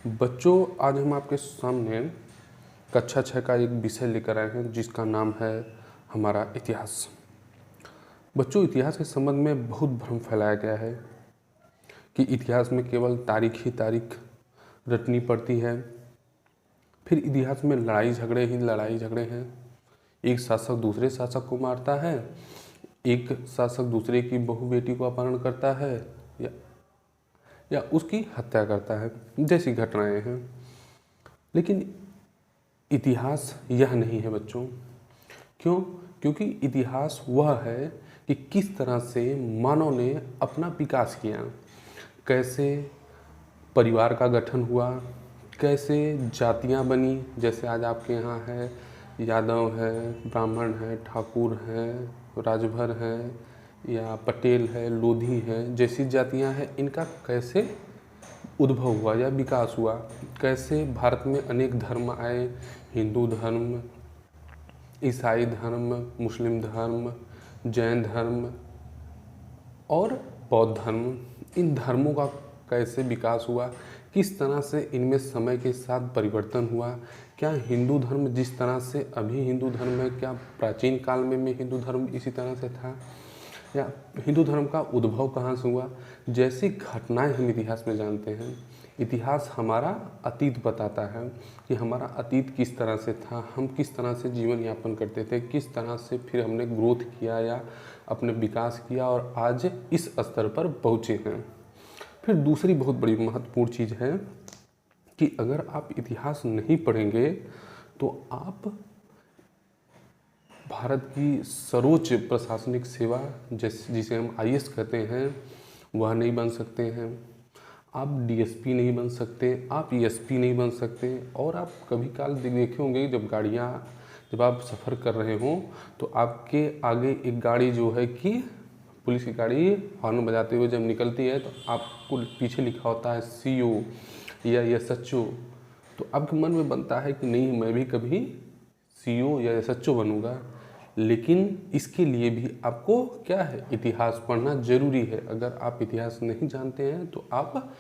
बच्चों, आज हम आपके सामने कक्षा 6 का एक विषय लेकर आए हैं जिसका नाम है हमारा इतिहास। बच्चों, इतिहास के संबंध में बहुत भ्रम फैलाया गया है कि इतिहास में केवल तारीख ही तारीख रटनी पड़ती है। फिर इतिहास में लड़ाई झगड़े ही लड़ाई झगड़े हैं। एक शासक दूसरे शासक को मारता है, एक शासक दूसरे की बहू बेटी को अपहरण करता है या उसकी हत्या करता है, जैसी घटनाएं हैं। लेकिन इतिहास यह नहीं है बच्चों। क्यों? क्योंकि इतिहास वह है कि किस तरह से मानव ने अपना विकास किया, कैसे परिवार का गठन हुआ, कैसे जातियां बनी, जैसे आज आपके यहाँ है यादव है, ब्राह्मण है, ठाकुर है, राजभर है या पटेल है, लोधी है, जैसी जातियां हैं, इनका कैसे उद्भव हुआ या विकास हुआ, कैसे भारत में अनेक धर्म आए, हिंदू धर्म, ईसाई धर्म, मुस्लिम धर्म, जैन धर्म और बौद्ध धर्म, इन धर्मों का कैसे विकास हुआ, किस तरह से इनमें समय के साथ परिवर्तन हुआ। क्या हिंदू धर्म जिस तरह से अभी हिंदू धर्म है, क्या प्राचीन काल में हिंदू धर्म इसी तरह से था, या हिंदू धर्म का उद्भव कहाँ से हुआ। जैसी घटनाएं हम इतिहास में जानते हैं। इतिहास हमारा अतीत बताता है कि हमारा अतीत किस तरह से था, हम किस तरह से जीवन यापन करते थे, किस तरह से फिर हमने ग्रोथ किया या अपने विकास किया और आज इस स्तर पर पहुँचे हैं। फिर दूसरी बहुत बड़ी महत्वपूर्ण चीज़ है कि अगर आप इतिहास नहीं पढ़ेंगे तो आप भारत की सर्वोच्च प्रशासनिक सेवा जिसे हम आईएएस कहते हैं वह नहीं बन सकते हैं, आप डीएसपी नहीं बन सकते, आप एसपी नहीं बन सकते। और आप कभी काल देखे होंगे जब आप सफ़र कर रहे हों तो आपके आगे एक गाड़ी जो है कि पुलिस की गाड़ी हॉर्न बजाते हुए जब निकलती है तो आपको पीछे लिखा होता है सीओ या एसएचओ। तो आपके मन में बनता है कि नहीं, मैं भी कभी सीओ या एसएचओ बनूंगा। लेकिन इसके लिए भी आपको क्या है, इतिहास पढ़ना जरूरी है। अगर आप इतिहास नहीं जानते हैं तो आप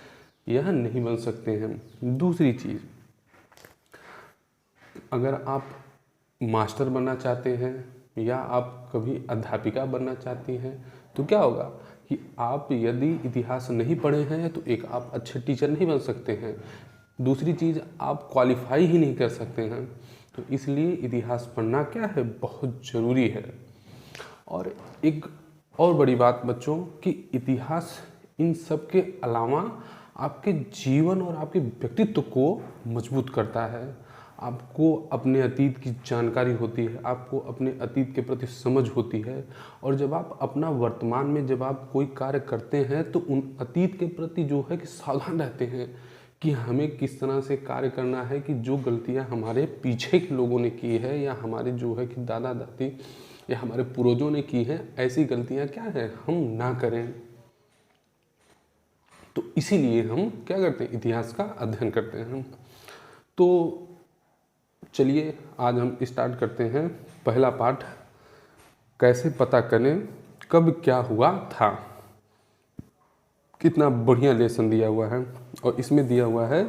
यह नहीं बन सकते हैं। दूसरी चीज़, अगर आप मास्टर बनना चाहते हैं या आप कभी अध्यापिका बनना चाहती हैं तो क्या होगा कि आप यदि इतिहास नहीं पढ़े हैं तो एक आप अच्छे टीचर नहीं बन सकते हैं, दूसरी चीज़ आप क्वालिफाई ही नहीं कर सकते हैं। तो इसलिए इतिहास पढ़ना क्या है, बहुत ज़रूरी है। और एक और बड़ी बात बच्चों कि इतिहास इन सब के अलावा आपके जीवन और आपके व्यक्तित्व को मजबूत करता है। आपको अपने अतीत की जानकारी होती है, आपको अपने अतीत के प्रति समझ होती है। और जब आप अपना वर्तमान में जब आप कोई कार्य करते हैं तो उन अतीत के प्रति जो है कि सावधान रहते हैं कि हमें किस तरह से कार्य करना है, कि जो गलतियां हमारे पीछे के लोगों ने की है या हमारे जो है कि दादा दादी या हमारे पूर्वजों ने की है, ऐसी गलतियां क्या है हम ना करें। तो इसीलिए हम क्या करते हैं, इतिहास का अध्ययन करते हैं। तो चलिए आज हम स्टार्ट करते हैं पहला पाठ, कैसे पता करें कब क्या हुआ था। कितना बढ़िया लेसन दिया हुआ है और इसमें दिया हुआ है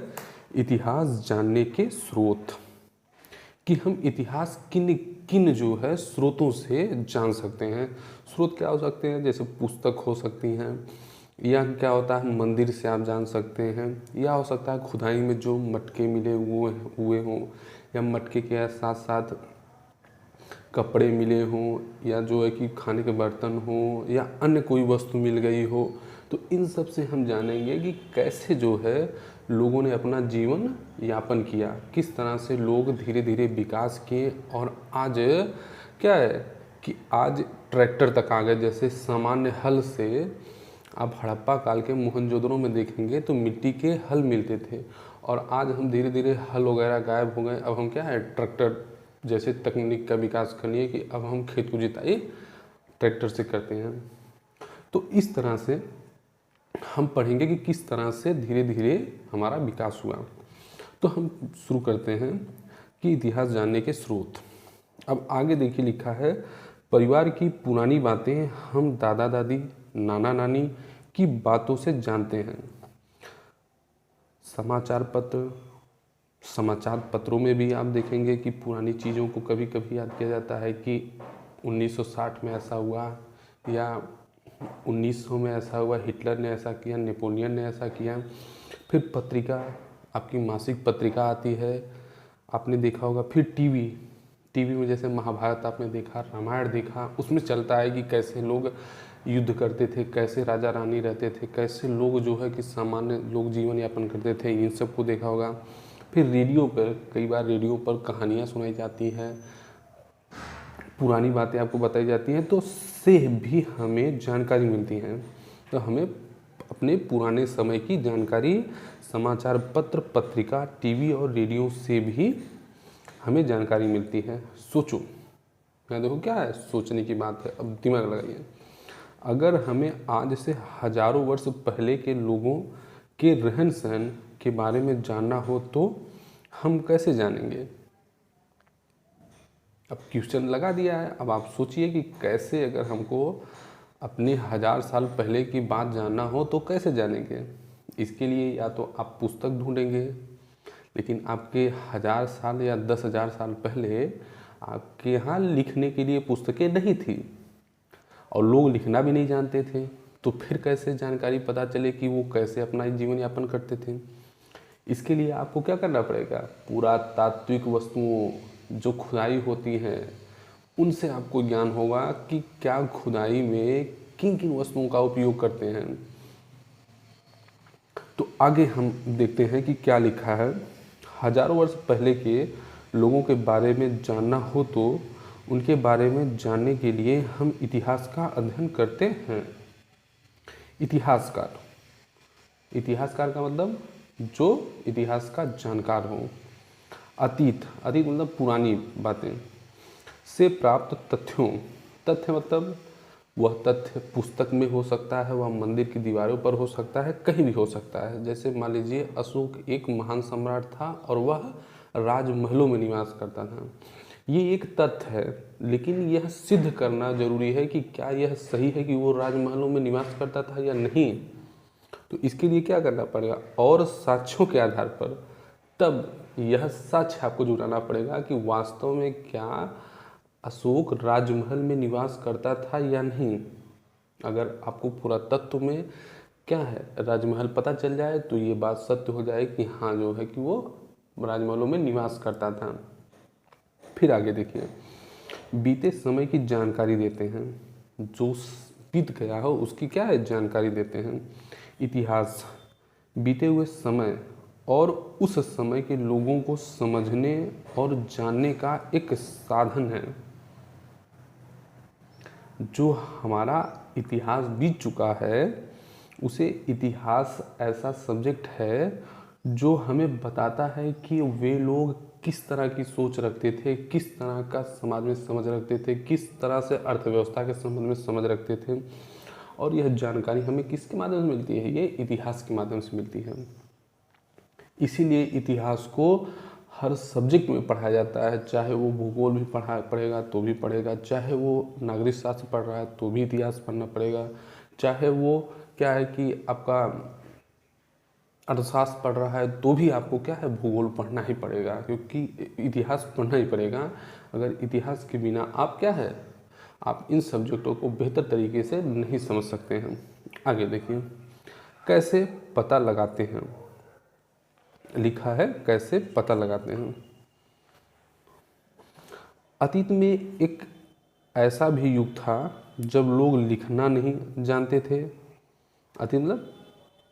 इतिहास जानने के स्रोत, कि हम इतिहास किन किन जो है स्रोतों से जान सकते हैं। स्रोत क्या हो सकते हैं, जैसे पुस्तक हो सकती हैं, या क्या होता है मंदिर से आप जान सकते हैं, या हो सकता है खुदाई में जो मटके मिले हुए हों, या मटके के साथ साथ कपड़े मिले हों, या जो है कि खाने के बर्तन हो, या अन्य कोई वस्तु मिल गई हो। तो इन सब से हम जानेंगे कि कैसे जो है लोगों ने अपना जीवन यापन किया, किस तरह से लोग धीरे धीरे विकास किए और आज क्या है कि आज ट्रैक्टर तक आ गए। जैसे सामान्य हल से आप हड़प्पा काल के मोहनजोदड़ो में देखेंगे तो मिट्टी के हल मिलते थे और आज हम धीरे धीरे हल वगैरह गायब हो गए। अब हम क्या है ट्रैक्टर जैसे तकनीक का विकास कर लिए कि अब हम खेत की जुताई ट्रैक्टर से करते हैं। तो इस तरह से हम पढ़ेंगे कि किस तरह से धीरे धीरे हमारा विकास हुआ। तो हम शुरू करते हैं कि इतिहास जानने के स्रोत। अब आगे देखिए लिखा है, परिवार की पुरानी बातें हम दादा दादी नाना नानी की बातों से जानते हैं। समाचार पत्र, समाचार पत्रों में भी आप देखेंगे कि पुरानी चीज़ों को कभी कभी याद किया जाता है कि 1960 में ऐसा हुआ, या 1900 में ऐसा हुआ, हिटलर ने ऐसा किया, नेपोलियन ने ऐसा किया। फिर पत्रिका, आपकी मासिक पत्रिका आती है, आपने देखा होगा। फिर टीवी में जैसे महाभारत आपने देखा, रामायण देखा, उसमें चलता है कि कैसे लोग युद्ध करते थे, कैसे राजा रानी रहते थे, कैसे लोग जो है कि सामान्य लोग जीवन यापन करते थे, इन सब को देखा होगा। फिर रेडियो पर, कई बार रेडियो पर कहानियाँ सुनाई जाती हैं, पुरानी बातें आपको बताई जाती हैं, तो से भी हमें जानकारी मिलती है। तो हमें अपने पुराने समय की जानकारी समाचार पत्र, पत्रिका, टीवी और रेडियो से भी हमें जानकारी मिलती है। सोचो, यहाँ देखो क्या है, सोचने की बात है। अब दिमाग लगाइए, अगर हमें आज से हजारों वर्ष पहले के लोगों के रहन सहन के बारे में जानना हो तो हम कैसे जानेंगे? अब क्वेश्चन लगा दिया है। अब आप सोचिए कि कैसे, अगर हमको अपने 1000 साल पहले की बात जानना हो तो कैसे जानेंगे? इसके लिए या तो आप पुस्तक ढूंढेंगे, लेकिन आपके 1000 साल या 10,000 साल पहले आपके यहाँ लिखने के लिए पुस्तकें नहीं थी और लोग लिखना भी नहीं जानते थे, तो फिर कैसे जानकारी पता चले कि वो कैसे अपना जीवन यापन करते थे? इसके लिए आपको क्या करना पड़ेगा? पुरातात्विक वस्तुओं जो खुदाई होती हैं उनसे आपको ज्ञान होगा कि क्या खुदाई में किन किन वस्तुओं का उपयोग करते हैं। तो आगे हम देखते हैं कि क्या लिखा है। हजारों वर्ष पहले के लोगों के बारे में जानना हो तो उनके बारे में जानने के लिए हम इतिहास का अध्ययन करते हैं। इतिहासकार, इतिहासकार का मतलब जो इतिहास का जानकार हो। अतीत, अतीत मतलब पुरानी बातें से प्राप्त तथ्यों, तथ्य मतलब वह तथ्य पुस्तक में हो सकता है, वह मंदिर की दीवारों पर हो सकता है, कहीं भी हो सकता है। जैसे मान लीजिए अशोक एक महान सम्राट था और वह राजमहलों में निवास करता था, ये एक तथ्य है, लेकिन यह सिद्ध करना जरूरी है कि क्या यह सही है कि वो राजमहलों में निवास करता था या नहीं। तो इसके लिए क्या करना पड़ेगा, और साक्ष्यों के आधार पर तब यह सच आपको जुटाना पड़ेगा कि वास्तव में क्या अशोक राजमहल में निवास करता था या नहीं। अगर आपको पुरातत्व में क्या है राजमहल पता चल जाए तो ये बात सत्य हो जाए कि हाँ जो है कि वो राजमहलों में निवास करता था। फिर आगे देखिए, बीते समय की जानकारी देते हैं, जो बीत गया हो उसकी क्या है जानकारी देते हैं। इतिहास बीते हुए समय और उस समय के लोगों को समझने और जानने का एक साधन है। जो हमारा इतिहास बीत चुका है उसे इतिहास ऐसा सब्जेक्ट है जो हमें बताता है कि वे लोग किस तरह की सोच रखते थे, किस तरह का समाज में समझ रखते थे, किस तरह से अर्थव्यवस्था के संबंध में समझ रखते थे। और यह जानकारी हमें किसके माध्यम से मिलती है? ये इतिहास के माध्यम से मिलती है। इसीलिए इतिहास को हर सब्जेक्ट में पढ़ाया जाता है, चाहे वो भूगोल भी पढ़ेगा तो भी पढ़ेगा, चाहे वो नागरिक शास्त्र पढ़ रहा है तो भी इतिहास पढ़ना पड़ेगा, चाहे वो क्या है कि आपका अर्थशास्त्र पढ़ रहा है तो भी आपको क्या है भूगोल पढ़ना ही पड़ेगा, क्योंकि इतिहास पढ़ना ही पड़ेगा। अगर इतिहास के बिना आप क्या है आप इन सब्जेक्टों को बेहतर तरीके से नहीं समझ सकते हैं। आगे देखिए, कैसे पता लगाते हैं, लिखा है कैसे पता लगाते हैं। अतीत में एक ऐसा भी युग था जब लोग लिखना नहीं जानते थे। अतीत मतलब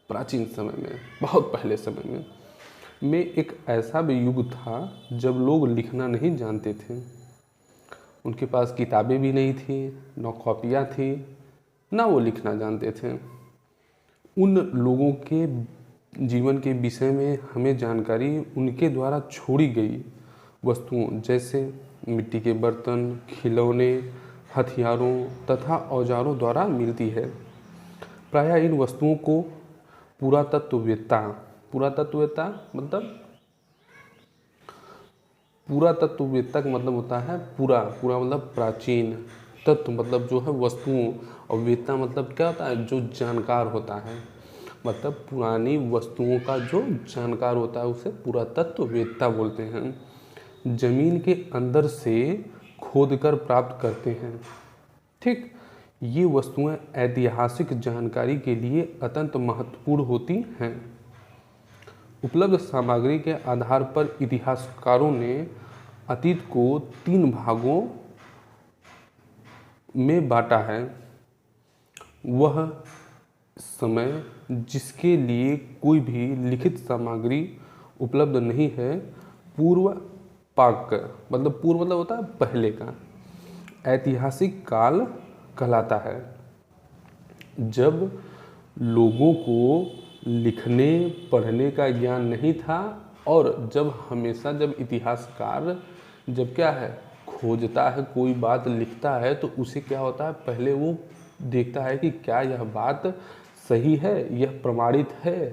प्राचीन समय में, बहुत पहले समय में एक ऐसा भी युग था जब लोग लिखना नहीं जानते थे। उनके पास किताबें भी नहीं थी, न कॉपियाँ थी, ना वो लिखना जानते थे। उन लोगों के जीवन के विषय में हमें जानकारी उनके द्वारा छोड़ी गई वस्तुओं जैसे मिट्टी के बर्तन, खिलौने, हथियारों तथा औजारों द्वारा मिलती है। प्रायः इन वस्तुओं को पुरातत्ववेत्ता का मतलब होता है पूरा मतलब प्राचीन, तत्व मतलब जो है वस्तुओं, और वेत्ता मतलब क्या होता है जो जानकार होता है। मतलब पुरानी वस्तुओं का जो जानकार होता है उसे पुरातत्ववेत्ता बोलते हैं। जमीन के अंदर से खोदकर प्राप्त करते हैं। ठीक, ये वस्तुएं ऐतिहासिक जानकारी के लिए अत्यंत महत्वपूर्ण होती हैं। उपलब्ध सामग्री के आधार पर इतिहासकारों ने अतीत को 3 भागों में बांटा है। वह समय जिसके लिए कोई भी लिखित सामग्री उपलब्ध नहीं है, पूर्व पाक, मतलब पूर्व मतलब होता है पहले का, ऐतिहासिक काल कहलाता है। जब लोगों को लिखने पढ़ने का ज्ञान नहीं था और जब इतिहासकार जब क्या है खोजता है, कोई बात लिखता है, तो उसे क्या होता है, पहले वो देखता है कि क्या यह बात सही है, यह प्रमाणित है,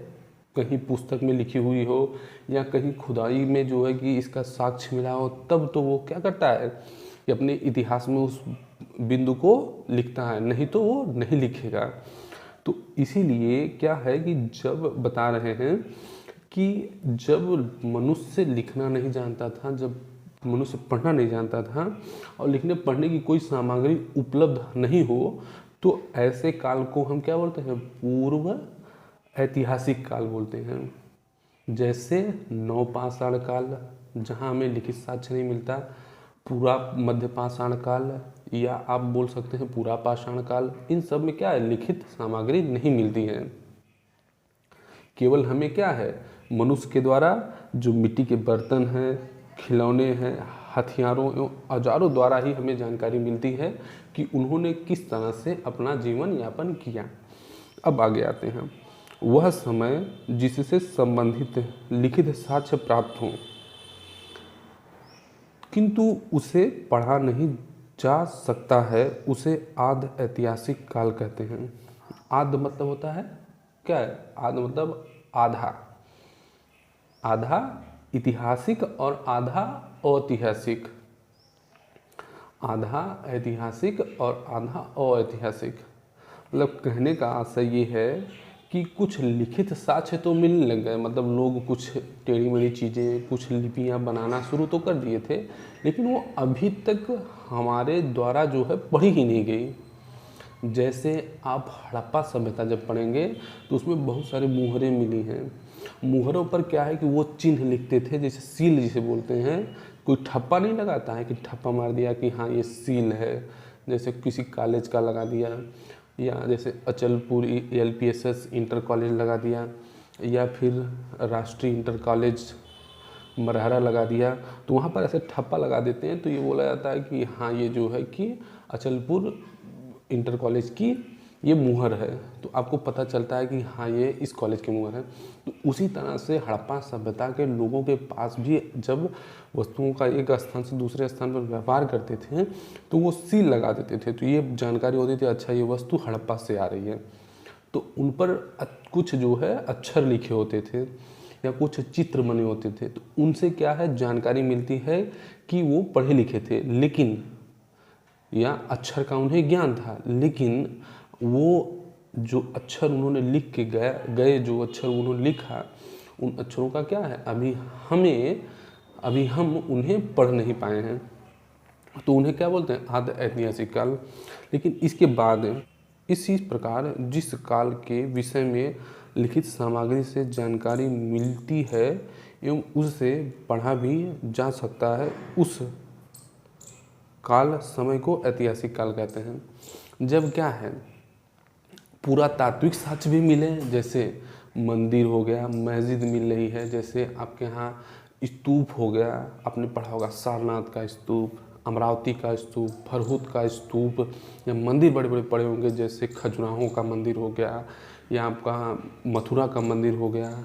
कहीं पुस्तक में लिखी हुई हो या कहीं खुदाई में जो है कि इसका साक्ष्य मिला हो, तब तो वो क्या करता है कि अपने इतिहास में उस बिंदु को लिखता है, नहीं तो वो नहीं लिखेगा। तो इसीलिए क्या है कि जब बता रहे हैं कि जब मनुष्य लिखना नहीं जानता था, जब मनुष्य पढ़ना नहीं जानता था और लिखने पढ़ने की कोई सामग्री उपलब्ध नहीं हो, तो ऐसे काल को हम क्या बोलते हैं, पूर्व ऐतिहासिक काल बोलते हैं। जैसे नवपाषाण काल, जहाँ हमें लिखित साक्ष्य नहीं मिलता, पूरा मध्यपाषाण काल, या आप बोल सकते हैं पूरा पाषाण काल, इन सब में क्या है, लिखित सामग्री नहीं मिलती है। केवल हमें क्या है, मनुष्य के द्वारा जो मिट्टी के बर्तन हैं, खिलौने हैं, हथियारों एवं औजारों द्वारा ही हमें जानकारी मिलती है कि उन्होंने किस तरह से अपना जीवन यापन किया। अब आगे आते हैं, वह समय जिससे संबंधित लिखित साक्ष्य प्राप्त हों किंतु उसे पढ़ा नहीं जा सकता है, उसे आद ऐतिहासिक काल कहते हैं। आद मतलब होता है क्या है, आद मतलब आधा, आधा ऐतिहासिक और आधा अऐतिहासिक, आधा ऐतिहासिक और आधा अऐतिहासिक। मतलब कहने का आशय ये है कि कुछ लिखित साक्ष्य तो मिलने लग गए, मतलब लोग कुछ टेढ़ी मेढ़ी चीज़ें, कुछ लिपियां बनाना शुरू तो कर दिए थे, लेकिन वो अभी तक हमारे द्वारा जो है पढ़ी ही नहीं गई। जैसे आप हड़प्पा सभ्यता जब पढ़ेंगे तो उसमें बहुत सारे मुहरें मिली हैं। मुहरों पर क्या है कि वो चिन्ह लिखते थे, जैसे सील जिसे बोलते हैं। कोई ठप्पा नहीं लगाता है कि ठप्पा मार दिया कि हाँ ये सील है, जैसे किसी कॉलेज का लगा दिया, या जैसे अचलपुर LPSS इंटर कॉलेज लगा दिया, या फिर राष्ट्रीय इंटर कॉलेज मरहरा लगा दिया, तो वहाँ पर ऐसे ठप्पा लगा देते हैं, तो ये बोला जाता है कि हाँ ये जो है कि अचलपुर इंटर कॉलेज की ये मुहर है, तो आपको पता चलता है कि हाँ ये इस कॉलेज की मुहर है। तो उसी तरह से हड़प्पा सभ्यता के लोगों के पास भी जब वस्तुओं का एक स्थान से दूसरे स्थान पर व्यापार करते थे तो वो सील लगा देते थे, तो ये जानकारी होती थी अच्छा ये वस्तु हड़प्पा से आ रही है। तो उन पर कुछ जो है अक्षर लिखे होते थे या कुछ चित्र बने होते थे, तो उनसे क्या है जानकारी मिलती है कि वो पढ़े लिखे थे, लेकिन या अक्षर का उन्हें ज्ञान था, लेकिन वो जो अक्षर उन्होंने लिख के गए जो अक्षर उन्होंने लिखा, उन अक्षरों का क्या है अभी हम उन्हें पढ़ नहीं पाए हैं, तो उन्हें क्या बोलते हैं आद ऐतिहासिक काल। लेकिन इसके बाद इसी प्रकार जिस काल के विषय में लिखित सामग्री से जानकारी मिलती है एवं उससे पढ़ा भी जा सकता है, उस काल समय को ऐतिहासिक काल कहते हैं। जब क्या है पुरातात्विक साक्ष्य भी मिले, जैसे मंदिर हो गया, मस्जिद मिल रही है, जैसे आपके यहाँ स्तूप हो गया, आपने पढ़ा होगा सारनाथ का स्तूप, अमरावती का स्तूप, फरहुत का स्तूप, या मंदिर बड़े बड़े पड़े होंगे जैसे खजुराहो का मंदिर हो गया, या आपका मथुरा का मंदिर हो गया,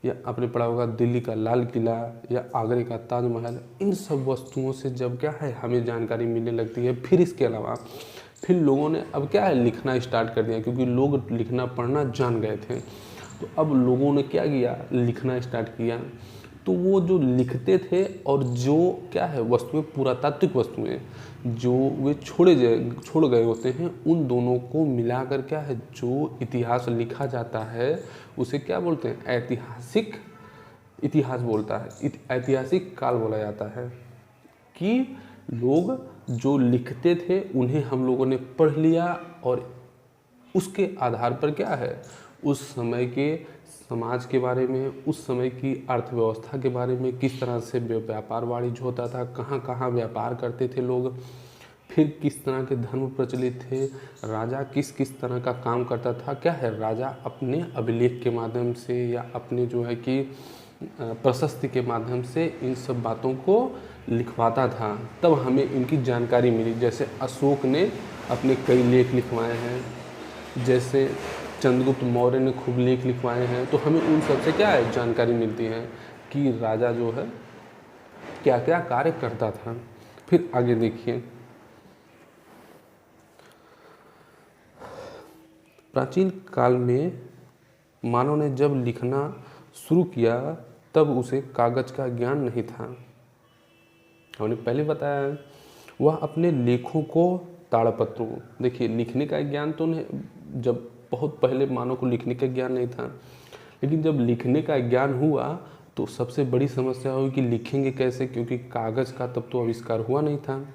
या आपने पढ़ा होगा दिल्ली का लाल किला या आगरे का ताजमहल। इन सब वस्तुओं से जब क्या है हमें जानकारी मिलने लगती है। फिर इसके अलावा फिर लोगों ने अब क्या है लिखना स्टार्ट कर दिया, क्योंकि लोग लिखना पढ़ना जान गए थे, तो अब लोगों ने क्या किया लिखना स्टार्ट किया। तो वो जो लिखते थे और जो क्या है वस्तुएं, पुरातात्विक वस्तुएं जो वे छोड़ गए होते हैं, उन दोनों को मिलाकर क्या है जो इतिहास लिखा जाता है उसे क्या बोलते हैं, ऐतिहासिक इतिहास बोलता है, ऐतिहासिक काल बोला जाता है। कि लोग जो लिखते थे उन्हें हम लोगों ने पढ़ लिया और उसके आधार पर क्या है उस समय के समाज के बारे में, उस समय की अर्थव्यवस्था के बारे में, किस तरह से व्यापार वाणिज्य होता था, कहाँ कहाँ व्यापार करते थे लोग, फिर किस तरह के धर्म प्रचलित थे, राजा किस किस तरह का काम करता था, क्या है राजा अपने अभिलेख के माध्यम से या अपने जो है कि प्रशस्ति के माध्यम से इन सब बातों को लिखवाता था, तब हमें इनकी जानकारी मिली। जैसे अशोक ने अपने कई लेख लिखवाए हैं, जैसे चंद्रगुप्त मौर्य ने खूब लेख लिखवाए हैं, तो हमें उन सब से क्या है जानकारी मिलती है कि राजा जो है क्या क्या कार्य करता था। फिर आगे देखिए, प्राचीन काल में मानव ने जब लिखना शुरू किया तब उसे कागज का ज्ञान नहीं था। हमने पहले बताया वह अपने लेखों को ताड़पत्रों, देखिए लिखने का ज्ञान तो नहीं, जब बहुत पहले मानव को लिखने का ज्ञान नहीं था, लेकिन जब लिखने का ज्ञान हुआ तो सबसे बड़ी समस्या हुई कि लिखेंगे कैसे, क्योंकि कागज़ का तब तो आविष्कार हुआ नहीं था।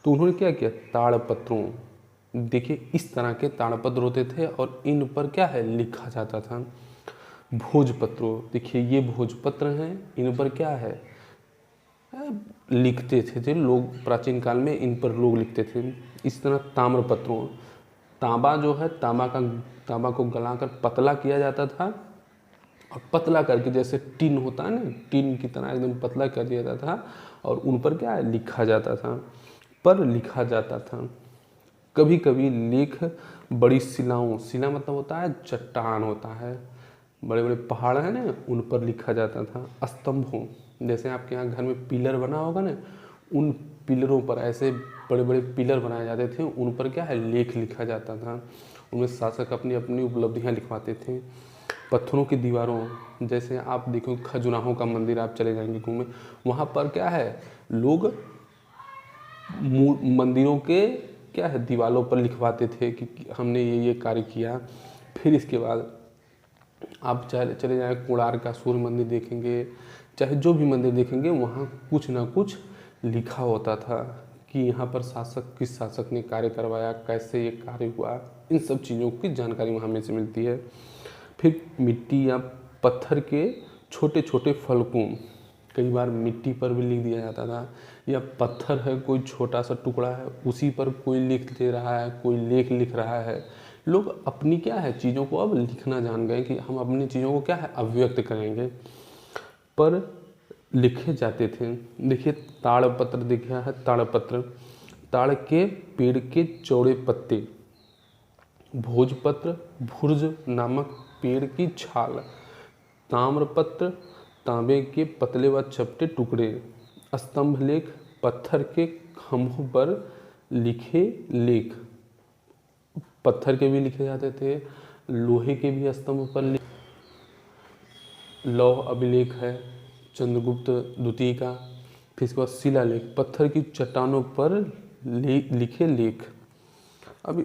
तो उन्होंने क्या किया, ताड़पत्रों, देखिए इस तरह के ताड़पत्र होते थे और इन पर क्या है लिखा जाता था। भोजपत्रों, देखिए ये भोजपत्र हैं, इन पर क्या है लिखते थे लोग, प्राचीन काल में इन पर लोग लिखते थे। इस तरह ताम्रपत्रों, तांबा जो है तांबा को गलाकर पतला किया जाता था और पतला करके जैसे टिन होता है ना, टिन की तरह एकदम पतला कर दिया जाता था और उन पर क्या है लिखा जाता था। कभी कभी लेख बड़ी शिलाओं, शिला मतलब होता है चट्टान होता है, बड़े बड़े पहाड़ हैं ना, उन पर लिखा जाता था। स्तंभों, जैसे आपके यहाँ घर में पिलर बना होगा ना, उन पिलरों पर ऐसे बड़े बड़े पिलर बनाए जाते थे, उन पर क्या है लेख लिखा जाता था। उनमें शासक अपनी अपनी उपलब्धियाँ लिखवाते थे। पत्थरों की दीवारों, जैसे आप देखो खजुराहों का मंदिर आप चले जाएंगे घूमने, वहाँ पर क्या है लोग मंदिरों के क्या है दीवारों पर लिखवाते थे कि हमने ये कार्य किया। फिर इसके बाद आप चले जाए कोणार्क का सूर्य मंदिर देखेंगे, चाहे जो भी मंदिर देखेंगे, वहाँ कुछ ना कुछ लिखा होता था कि यहाँ पर किस शासक ने कार्य करवाया, कैसे ये कार्य हुआ, इन सब चीज़ों की जानकारी वहाँ में से मिलती है। फिर मिट्टी या पत्थर के छोटे छोटे फलकों, कई बार मिट्टी पर भी लिख दिया जाता था, या पत्थर है कोई छोटा सा टुकड़ा है उसी पर कोई लिख दे रहा है, कोई लेख लिख रहा है। लोग अपनी क्या है चीज़ों को अब लिखना जान गए कि हम अपनी चीज़ों को क्या है अभिव्यक्त करेंगे, पर लिखे जाते थे। देखिए ताड़पत्र देखा है, ताड़पत्र, ताड़ के पेड़ के चौड़े पत्ते, भोजपत्र, भुर्ज नामक पेड़ की छाल, ताम्रपत्र, तांबे के पतले व चपटे टुकड़े, स्तंभ लेख, पत्थर के खंभों पर लिखे लेख, पत्थर के भी लिखे जाते थे, लोहे के भी स्तंभ पर लौह अभिलेख है चंद्रगुप्त द्वितीय का। फिर इसके बाद शिलालेख, पत्थर की चट्टानों पर लिखे लेख। अभी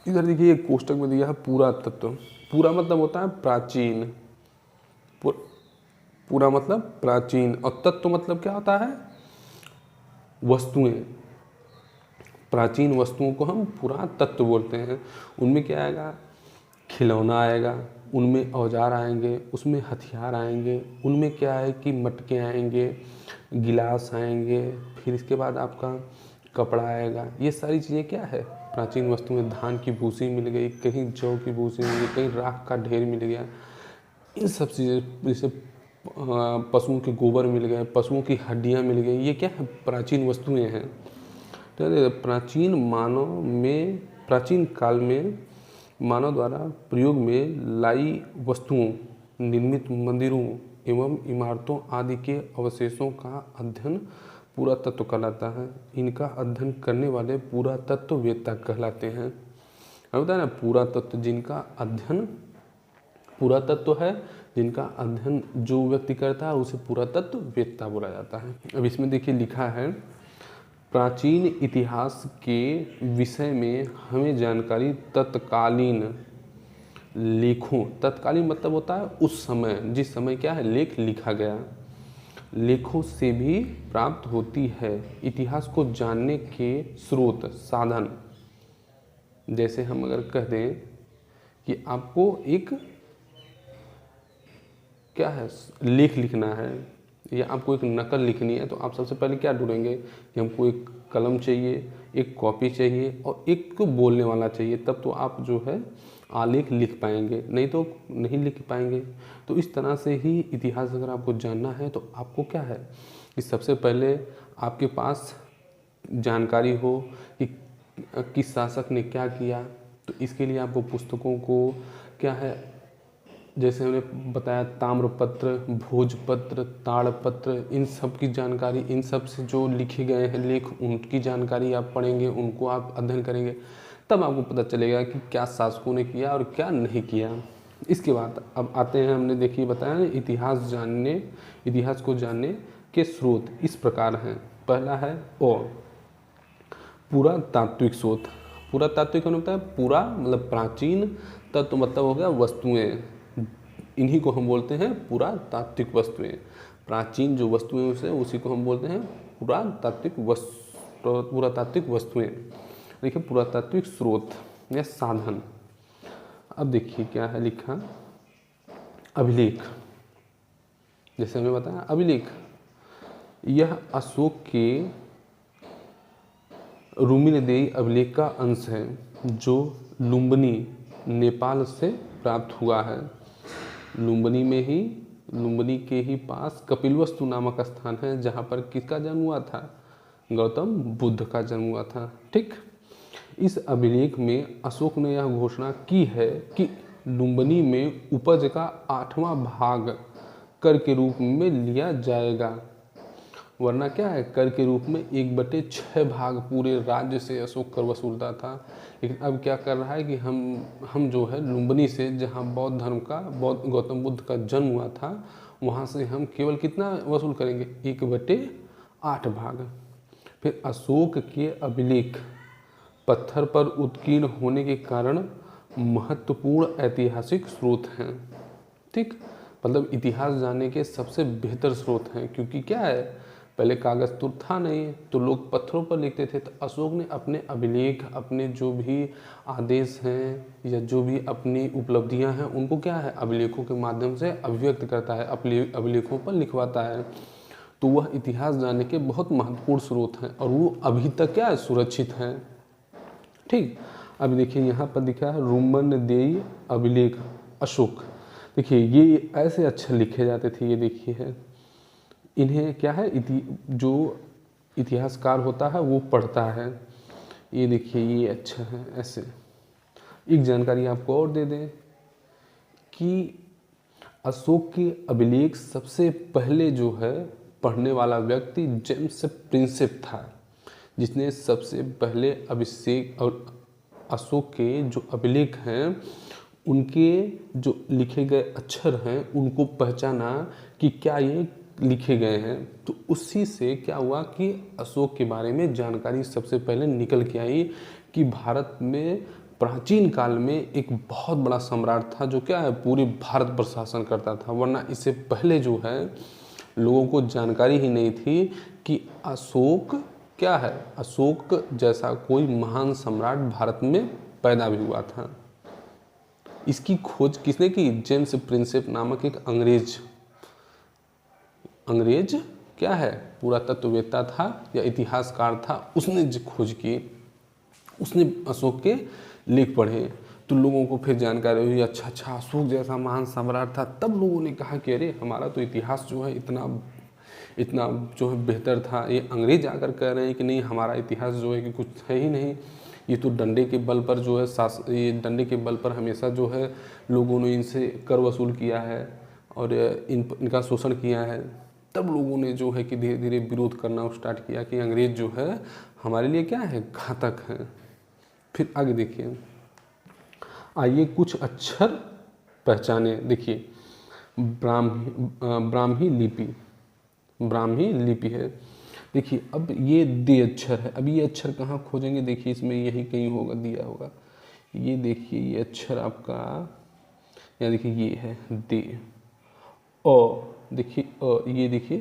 इधर देखिए एक कोष्टक में दिया है पुरातत्व। पूरा मतलब होता है प्राचीन, पूरा मतलब प्राचीन, और तत्व मतलब क्या होता है वस्तुएं। प्राचीन वस्तुओं को हम पुरातत्व बोलते हैं। उनमें क्या आएगा, खिलौना आएगा, उनमें औजार आएंगे, उसमें हथियार आएंगे, उनमें क्या है कि मटके आएंगे, गिलास आएंगे, फिर इसके बाद आपका कपड़ा आएगा। ये सारी चीज़ें क्या है प्राचीन वस्तु में। धान की भूसी मिल गई, कहीं जौ की भूसी मिल गई, कहीं राख का ढेर मिल गया, इन सब चीज़ें, जैसे पशुओं के गोबर मिल गए, पशुओं की हड्डियाँ मिल गई, ये क्या है प्राचीन वस्तुएं हैं। तो प्राचीन काल में मानव द्वारा प्रयोग में लाई वस्तुओं, निर्मित मंदिरों एवं इमारतों आदि के अवशेषों का अध्ययन पुरातत्व कहलाता है। इनका अध्ययन करने वाले पुरातत्ववेत्ता कहलाते हैं। अब बताया ना पुरातत्व, जिनका अध्ययन पुरातत्व है, जिनका अध्ययन जो व्यक्ति करता है उसे पुरातत्ववेत्ता बोला जाता है। अब इसमें देखिए लिखा है, प्राचीन इतिहास के विषय में हमें जानकारी तत्कालीन लेखों, तत्कालीन मतलब होता है उस समय, जिस समय क्या है लेख लिखा गया, लेखों से भी प्राप्त होती है। इतिहास को जानने के स्रोत साधन, जैसे हम अगर कह दें कि आपको एक क्या है लेख लिखना है या आपको एक नकल लिखनी है, तो आप सबसे पहले क्या ढूंढेंगे कि हमको एक कलम चाहिए, एक कॉपी चाहिए और एक को बोलने वाला चाहिए, तब तो आप जो है आलेख लिख पाएंगे, नहीं तो नहीं लिख पाएंगे। तो इस तरह से ही इतिहास अगर आपको जानना है तो आपको क्या है कि सबसे पहले आपके पास जानकारी हो कि किस शासक ने क्या किया। तो इसके लिए आपको पुस्तकों को क्या है, जैसे हमने बताया ताम्रपत्र, भोजपत्र, ताड़पत्र, इन सब की जानकारी, इन सब से जो लिखे गए हैं लेख उनकी जानकारी आप पढ़ेंगे, उनको आप अध्ययन करेंगे, तब आपको पता चलेगा कि क्या शासकों ने किया और क्या नहीं किया। इसके बाद अब आते हैं, हमने देखिए बताया इतिहास को जानने के स्रोत इस प्रकार हैं। पहला है पुरातात्विक स्रोत। पुरातात्विक होता है पूरा मतलब प्राचीन, तत्व मतलब हो गया वस्तुएं, इन्हीं को हम बोलते हैं पुरातात्विक वस्तुएं। प्राचीन जो वस्तुएं उसे उसी को हम बोलते हैं पुरातात्विक वस्तुएं। देखिए पुरातात्विक स्रोत या साधन। अब देखिए क्या है लिखा, अभिलेख। जैसे हमने बताया अभिलेख, यह अशोक के रुमिनदेई अभिलेख का अंश है जो लुम्बिनी नेपाल से प्राप्त हुआ है। लुम्बिनी के ही पास कपिलवस्तु नामक स्थान है जहाँ पर किसका जन्म हुआ था, गौतम बुद्ध का जन्म हुआ था। ठीक, इस अभिलेख में अशोक ने यह घोषणा की है कि लुम्बिनी में उपज का 8वां भाग कर के रूप में लिया जाएगा, वरना क्या है कर के रूप में 1/6 भाग पूरे राज्य से अशोक कर वसूलता था। लेकिन अब क्या कर रहा है कि हम जो है लुम्बिनी से, जहाँ बौद्ध धर्म का गौतम बुद्ध का जन्म हुआ था, वहाँ से हम केवल कितना वसूल करेंगे, 1/8 भाग। फिर अशोक के अभिलेख पत्थर पर उत्कीर्ण होने के कारण महत्वपूर्ण ऐतिहासिक स्रोत हैं। ठीक, मतलब इतिहास जानने के सबसे बेहतर स्रोत हैं, क्योंकि क्या है पहले कागज तो था नहीं, तो लोग पत्थरों पर लिखते थे। तो अशोक ने अपने अभिलेख, अपने जो भी आदेश हैं या जो भी अपनी उपलब्धियां हैं, उनको क्या है अभिलेखों के माध्यम से अभिव्यक्त करता है, अपने अभिलेखों पर लिखवाता है। तो वह इतिहास जानने के बहुत महत्वपूर्ण स्रोत हैं और वो अभी तक क्या है सुरक्षित हैं। ठीक, अब देखिए यहाँ पर दिखा है रुमनदेई अभिलेख अशोक। देखिए ये ऐसे अच्छे लिखे जाते थे, ये देखिए है, इन्हें क्या है जो इतिहासकार होता है वो पढ़ता है। ये देखिए ये अच्छा है। ऐसे एक जानकारी आपको और दे दें कि अशोक के अभिलेख सबसे पहले जो है पढ़ने वाला व्यक्ति जेम्स प्रिंसेप था, जिसने सबसे पहले अभिषेक और अशोक के जो अभिलेख हैं उनके जो लिखे गए अक्षर हैं उनको पहचाना कि क्या ये लिखे गए हैं। तो उसी से क्या हुआ कि अशोक के बारे में जानकारी सबसे पहले निकल के आई कि भारत में प्राचीन काल में एक बहुत बड़ा सम्राट था जो क्या है पूरे भारत पर शासन करता था, वरना इससे पहले जो है लोगों को जानकारी ही नहीं थी कि अशोक क्या है, अशोक जैसा कोई महान सम्राट भारत में पैदा भी हुआ था। इसकी खोज किसने की, जेम्स प्रिंसेप नामक एक अंग्रेज क्या है पुरातत्ववेत्ता था या इतिहासकार था, उसने खोज की, उसने अशोक के लेख पढ़े। तो लोगों को फिर जानकारी हुई अच्छा अशोक जैसा महान सम्राट था। तब लोगों ने कहा कि अरे हमारा तो इतिहास जो है इतना जो है बेहतर था, ये अंग्रेज आकर कह रहे हैं कि नहीं हमारा इतिहास जो है कि कुछ है ही नहीं, ये तो डंडे के बल पर जो है ये डंडे के बल पर हमेशा जो है लोगों ने इनसे कर वसूल किया है और इनका शोषण किया है। तब लोगों ने जो है कि धीरे धीरे विरोध करना स्टार्ट किया कि अंग्रेज जो है हमारे लिए क्या है घातक है। फिर आगे देखिए, आइए कुछ अक्षर पहचाने। देखिए ब्राह्मी लिपि, ब्राह्मी लिपि है। देखिए अब ये दे अक्षर है, अब ये अक्षर कहाँ खोजेंगे, देखिए इसमें यही कहीं होगा, दिया होगा। ये देखिए ये अक्षर आपका, यहाँ देखिए ये है दे। ओ देखिए ये देखिए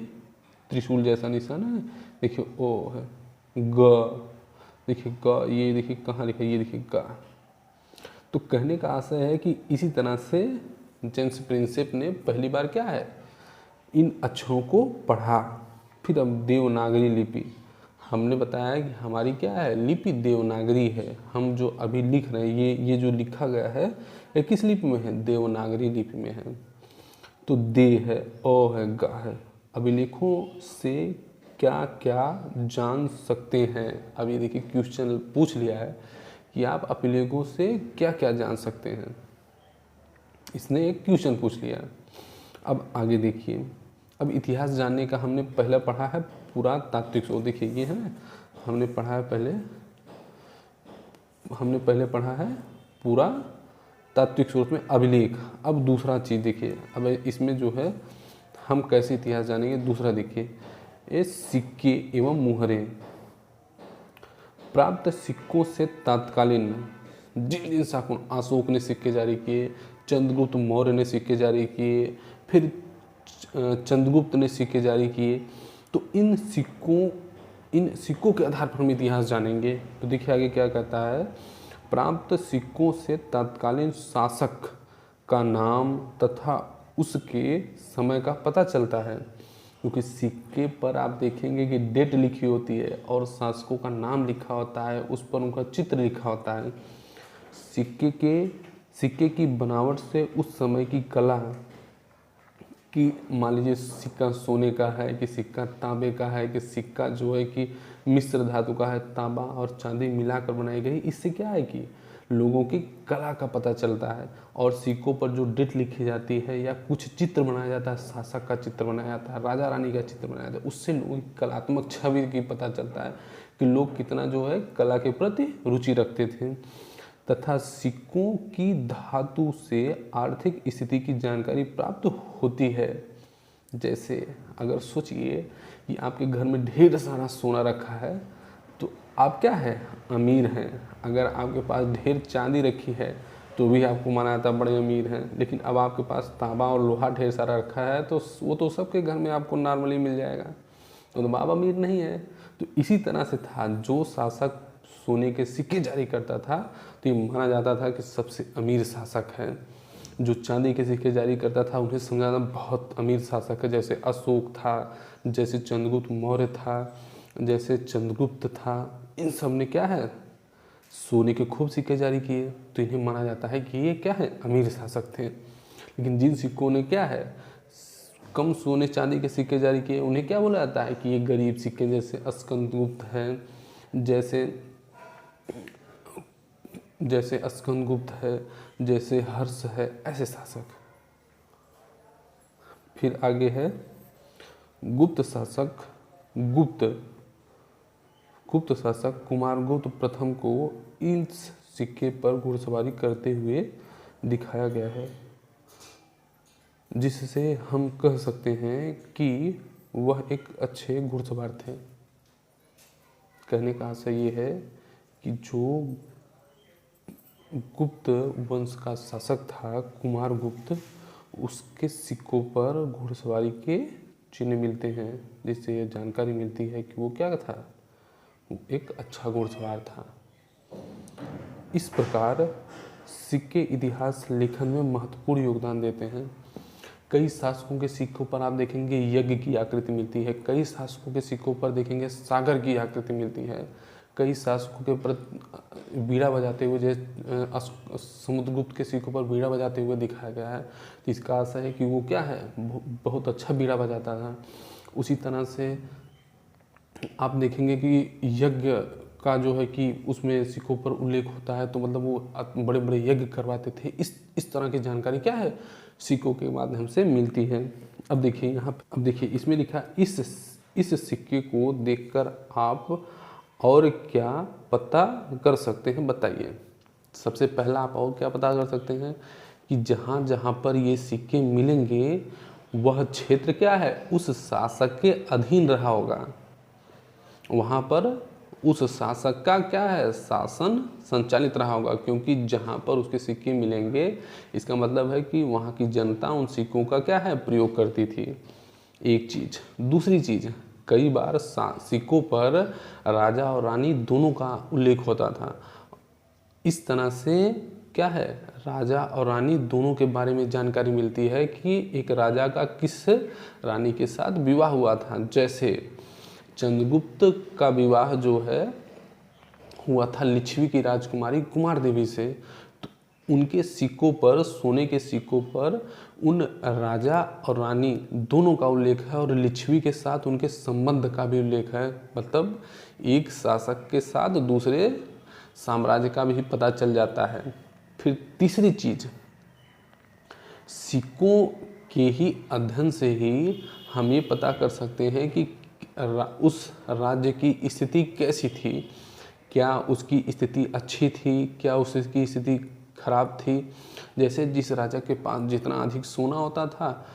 त्रिशूल जैसा निशान है, देखिए ओ है। ग देखिए ग, ये देखिए कहाँ लिखा है, ये देखिए ग। तो कहने का आशय है कि इसी तरह से जेम्स प्रिंसेप ने पहली बार क्या है, इन अक्षरों को पढ़ा। फिर अब देवनागरी लिपि, हमने बताया कि हमारी क्या है, लिपि देवनागरी है। हम जो अभी लिख रहे हैं, ये जो लिखा गया है ये किस लिपि में है, देवनागरी लिपि में है। तो दे है, ओ है, गा है। अभिलेखों से क्या क्या जान सकते हैं। अब ये देखिए क्वेश्चन पूछ लिया है कि आप अभिलेखों से क्या क्या जान सकते हैं, इसने एक क्वेश्चन पूछ लिया। अब आगे देखिए, अब इतिहास जानने का हमने पहले पढ़ा है पुरातात्विक स्रोत। देखिए ये है ना, हमने पढ़ा है पढ़ा है पुरातात्विक स्रोत में अभिलेख। अब दूसरा चीज़ देखिए, अब इसमें जो है हम कैसे इतिहास जानेंगे, दूसरा देखिए, ये सिक्के एवं मुहरें। प्राप्त सिक्कों से तत्कालीन जिन जिन शासकों, अशोक ने सिक्के जारी किए, चंद्रगुप्त मौर्य ने सिक्के जारी किए, फिर चंद्रगुप्त ने सिक्के जारी किए, तो इन सिक्कों के आधार पर हम इतिहास जानेंगे। तो देखिए आगे क्या कहता है, प्राप्त सिक्कों से तत्कालीन शासक का नाम तथा उसके समय का पता चलता है। क्योंकि सिक्के पर आप देखेंगे कि डेट लिखी होती है और शासकों का नाम लिखा होता है, उस पर उनका चित्र लिखा होता है। सिक्के की बनावट से उस समय की कला कि मान लीजिए सिक्का सोने का है कि सिक्का तांबे का है कि सिक्का जो है कि मिश्र धातु का है, तांबा और चांदी मिलाकर बनाई गई, इससे क्या है कि लोगों की कला का पता चलता है। और सिक्कों पर जो डेट लिखी जाती है या कुछ चित्र बनाया जाता है, शासक का चित्र बनाया जाता है, राजा रानी का चित्र बनाया जाता है, उससे लोगों की कलात्मक छवि की पता चलता है कि लोग कितना जो है कला के प्रति रुचि रखते थे। तथा सिक्कों की धातु से आर्थिक स्थिति की जानकारी प्राप्त होती है। जैसे अगर सोचिए कि आपके घर में ढेर सारा सोना रखा है तो आप क्या है, अमीर हैं। अगर आपके पास ढेर चांदी रखी है तो भी आपको माना जाता है बड़े अमीर हैं। लेकिन अब आपके पास तांबा और लोहा ढेर सारा रखा है तो वो तो सबके घर में आपको नॉर्मली मिल जाएगा, तो आप अमीर नहीं है। तो इसी तरह से था, जो शासक सोने के सिक्के जारी करता था तो ये माना जाता था कि सबसे अमीर शासक है। जो चांदी के सिक्के जारी करता था उन्हें समझा जाता बहुत अमीर शासक है। जैसे अशोक था, जैसे चंद्रगुप्त मौर्य था, जैसे चंद्रगुप्त था, इन सब ने क्या है, सोने के खूब सिक्के जारी किए, तो इन्हें माना जाता है कि ये क्या है, अमीर शासक थे। लेकिन जिन सिक्कों ने क्या है, कम सोने चांदी के सिक्के जारी किए, उन्हें क्या बोला जाता है कि ये गरीब सिक्के। जैसे स्कंदगुप्त हैं, जैसे स्कंदगुप्त है, जैसे हर्ष है, ऐसे शासक। फिर आगे है गुप्त शासक। गुप्त शासक कुमारगुप्त प्रथम को इस सिक्के पर घुड़सवारी करते हुए दिखाया गया है, जिससे हम कह सकते हैं कि वह एक अच्छे घुड़सवार थे। कहने का आशय ये है कि जो गुप्त वंश का शासक था कुमारगुप्त, उसके सिक्कों पर घुड़सवारी के चिन्ह मिलते हैं, जिससे ये जानकारी मिलती है कि वो क्या था, एक अच्छा घुड़सवार था। इस प्रकार सिक्के इतिहास लेखन में महत्वपूर्ण योगदान देते हैं। कई शासकों के सिक्कों पर आप देखेंगे यज्ञ की आकृति मिलती है, कई शासकों के सिक्कों पर देखेंगे सागर की आकृति मिलती है, कई शासकों के पर बीड़ा बजाते हुए, जैसे समुद्रगुप्त के सिक्कों पर बीड़ा बजाते हुए दिखाया गया है। तो इसका आशय है कि वो क्या है, बहुत अच्छा बीड़ा बजाता था। उसी तरह से आप देखेंगे कि यज्ञ का जो है कि उसमें सिक्कों पर उल्लेख होता है, तो मतलब वो बड़े बड़े यज्ञ करवाते थे। इस तरह की जानकारी क्या है, सिक्कों के माध्यम से मिलती है। अब देखिए यहाँ पे, अब देखिए इसमें लिखा, इस सिक्के को देखकर आप और क्या पता कर सकते हैं, बताइए। सबसे पहला आप और क्या पता कर सकते हैं कि जहाँ जहाँ पर ये सिक्के मिलेंगे वह क्षेत्र क्या है, उस शासक के अधीन रहा होगा। वहाँ पर उस शासक का क्या है, शासन संचालित रहा होगा, क्योंकि जहाँ पर उसके सिक्के मिलेंगे इसका मतलब है कि वहाँ की जनता उन सिक्कों का क्या है, प्रयोग करती थी। एक चीज़। दूसरी चीज़, कई बार सिक्कों पर राजा और रानी दोनों का उल्लेख होता था। इस तरह से क्या है, राजा और रानी दोनों के बारे में जानकारी मिलती है कि एक राजा का किस रानी के साथ विवाह हुआ था। जैसे चंद्रगुप्त का विवाह जो है हुआ था लिच्छवी की राजकुमारी कुमार देवी से। तो उनके सिक्कों पर, सोने के सिक्कों पर उन राजा और रानी दोनों का उल्लेख है और लिच्छवी के साथ उनके संबंध का भी उल्लेख है। मतलब एक शासक के साथ दूसरे साम्राज्य का भी पता चल जाता है। फिर तीसरी चीज, सिक्कों के ही अध्ययन से ही हम ये पता कर सकते हैं कि उस राज्य की स्थिति कैसी थी, क्या उसकी स्थिति अच्छी थी, क्या उसकी स्थिति खराब थी। जैसे जिस राजा के पास जितना अधिक सोना होता था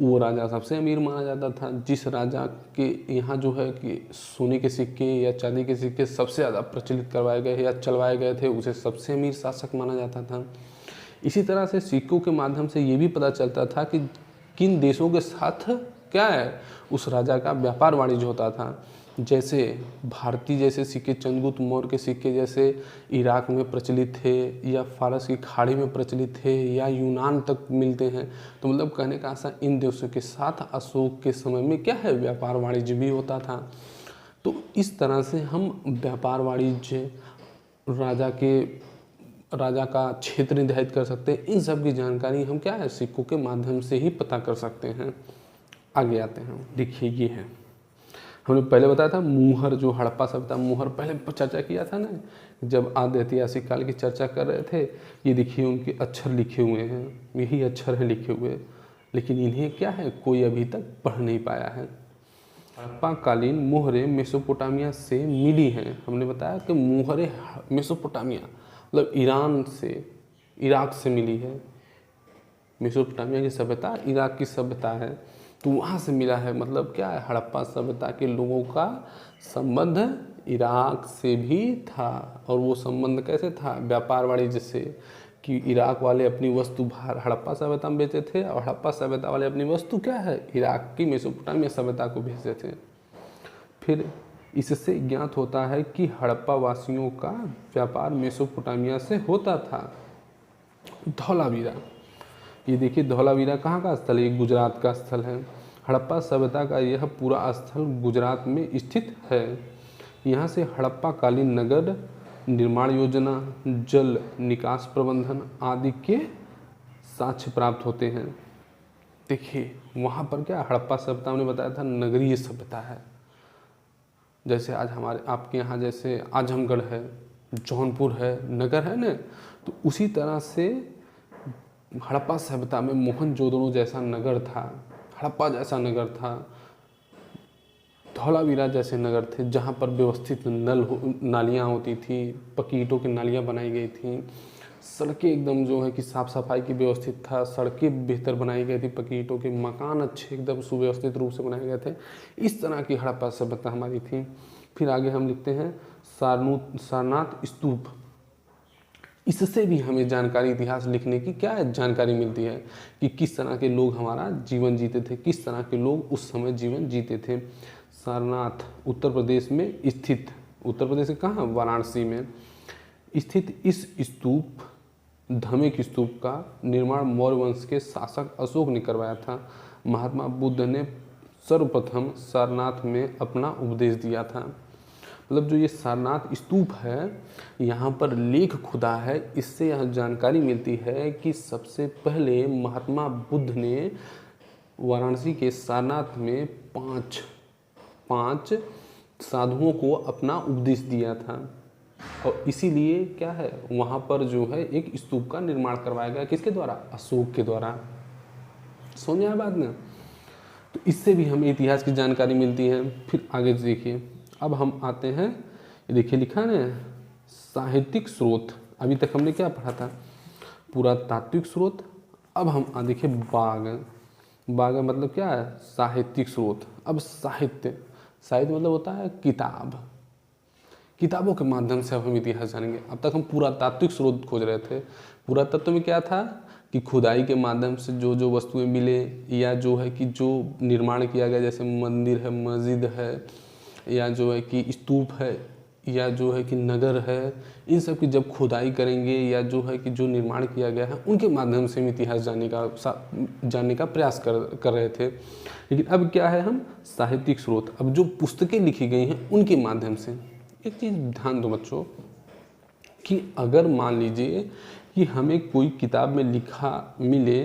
वो राजा सबसे अमीर माना जाता था। जिस राजा के यहाँ जो है कि सोने के सिक्के या चांदी के सिक्के सबसे ज़्यादा प्रचलित करवाए गए या चलवाए गए थे उसे सबसे अमीर शासक माना जाता था। इसी तरह से सिक्कों के माध्यम से ये भी पता चलता था कि किन देशों के साथ क्या है उस राजा का व्यापार वाणिज्य होता था। जैसे भारतीय जैसे सिक्के, चंद्रगुप्त मौर्य के सिक्के जैसे इराक में प्रचलित थे या फारस की खाड़ी में प्रचलित थे या यूनान तक मिलते हैं। तो मतलब कहने का आशा इन देशों के साथ अशोक के समय में क्या है व्यापार वाणिज्य भी होता था। तो इस तरह से हम व्यापार वाणिज्य, राजा का क्षेत्र निर्धारित कर सकते हैं। इन सब की जानकारी हम क्या है सिक्कों के माध्यम से ही पता कर सकते हैं। आगे आते हैं, देखिए ये है, हमने पहले बताया था मुहर, जो हड़प्पा सभ्यता मुहर पहले चर्चा किया था ना, जब आद्य ऐतिहासिक काल की चर्चा कर रहे थे। ये देखिए उनके अक्षर लिखे हुए हैं, यही अक्षर हैं लिखे हुए, लेकिन इन्हें क्या है कोई अभी तक पढ़ नहीं पाया है। हड़प्पा कालीन मुहरें मेसोपोटामिया से मिली हैं। हमने बताया कि मुहरें मेसोपोटामिया मतलब ईरान से, इराक से मिली है। मेसोपोटामिया की सभ्यता इराक की सभ्यता है, तो वहाँ से मिला है। मतलब क्या है, हड़प्पा सभ्यता के लोगों का संबंध इराक से भी था। और वो संबंध कैसे था, व्यापार वाणिज्य से, कि इराक वाले अपनी वस्तु बाहर हड़प्पा सभ्यता में बेचते थे और हड़प्पा सभ्यता वाले अपनी वस्तु क्या है इराक की मेसोपोटामिया सभ्यता को भेजते थे। फिर इससे ज्ञात होता है कि हड़प्पा वासियों का व्यापार मेसोपोटामिया से होता था। धौलावीरा, ये देखिए धौलावीरा कहाँ का स्थल है, ये गुजरात का स्थल है। हड़प्पा सभ्यता का यह पूरा स्थल गुजरात में स्थित है। यहाँ से हड़प्पा कालीन नगर निर्माण योजना, जल निकास प्रबंधन आदि के साक्ष्य प्राप्त होते हैं। देखिए वहाँ पर क्या हड़प्पा सभ्यता ने बताया था नगरीय सभ्यता है। जैसे आज हमारे आपके यहाँ जैसे आजमगढ़ है, जौनपुर है, नगर है ना, तो उसी तरह से हड़प्पा सभ्यता में मोहनजोदड़ो जैसा नगर था, हड़प्पा जैसा नगर था, धौलावीरा जैसे नगर थे जहाँ पर व्यवस्थित नालियाँ होती थी, पक्की ईंटों की नालियाँ बनाई गई थी, सड़कें एकदम जो है कि साफ़ सफाई की व्यवस्थित था, सड़कें बेहतर बनाई गई थी, पक्की ईंटों के मकान अच्छे एकदम सुव्यवस्थित रूप से बनाए गए थे। इस तरह की हड़प्पा सभ्यता हमारी थी। फिर आगे हम लिखते हैं सारनाथ स्तूप। इससे भी हमें जानकारी, इतिहास लिखने की क्या है जानकारी मिलती है कि किस तरह के लोग हमारा जीवन जीते थे, किस तरह के लोग उस समय जीवन जीते थे। सारनाथ उत्तर प्रदेश में स्थित, उत्तर प्रदेश के कहाँ, वाराणसी में स्थित इस स्तूप, धमेक स्तूप का निर्माण मौर्य वंश के शासक अशोक ने करवाया था। महात्मा बुद्ध ने सर्वप्रथम सारनाथ में अपना उपदेश दिया था। मतलब जो ये सारनाथ स्तूप है, यहाँ पर लेख खुदा है, इससे यह जानकारी मिलती है कि सबसे पहले महात्मा बुद्ध ने वाराणसी के सारनाथ में पांच साधुओं को अपना उपदेश दिया था। और इसीलिए क्या है वहाँ पर जो है एक स्तूप का निर्माण करवाया गया, किसके द्वारा, अशोक के द्वारा। समझ आया बात ना। तो इससे भी हमें इतिहास की जानकारी मिलती है। फिर आगे देखिए, अब हम आते हैं, ये देखिए लिखा है ना साहित्यिक स्रोत। अभी तक हमने क्या पढ़ा था, पुरातात्विक स्रोत, अब हम देखिए बाग। बाग का मतलब क्या है? साहित्यिक स्रोत। अब साहित्य, साहित्य मतलब होता है किताब। किताबों के माध्यम से अब हम इतिहास जानेंगे। अब तक हम पुरातात्विक स्रोत खोज रहे थे। पुरातत्व में क्या था कि खुदाई के माध्यम से जो जो वस्तुएं मिले, या जो है कि जो निर्माण किया गया, जैसे मंदिर है, मस्जिद है, या जो है कि स्तूप है, या जो है कि नगर है, इन सब की जब खुदाई करेंगे, या जो है कि जो निर्माण किया गया है, उनके माध्यम से हम इतिहास जानने का प्रयास कर रहे थे। लेकिन अब क्या है, हम साहित्यिक स्रोत, अब जो पुस्तकें लिखी गई हैं उनके माध्यम से। एक चीज़ ध्यान दो बच्चों कि अगर मान लीजिए कि हमें कोई किताब में लिखा मिले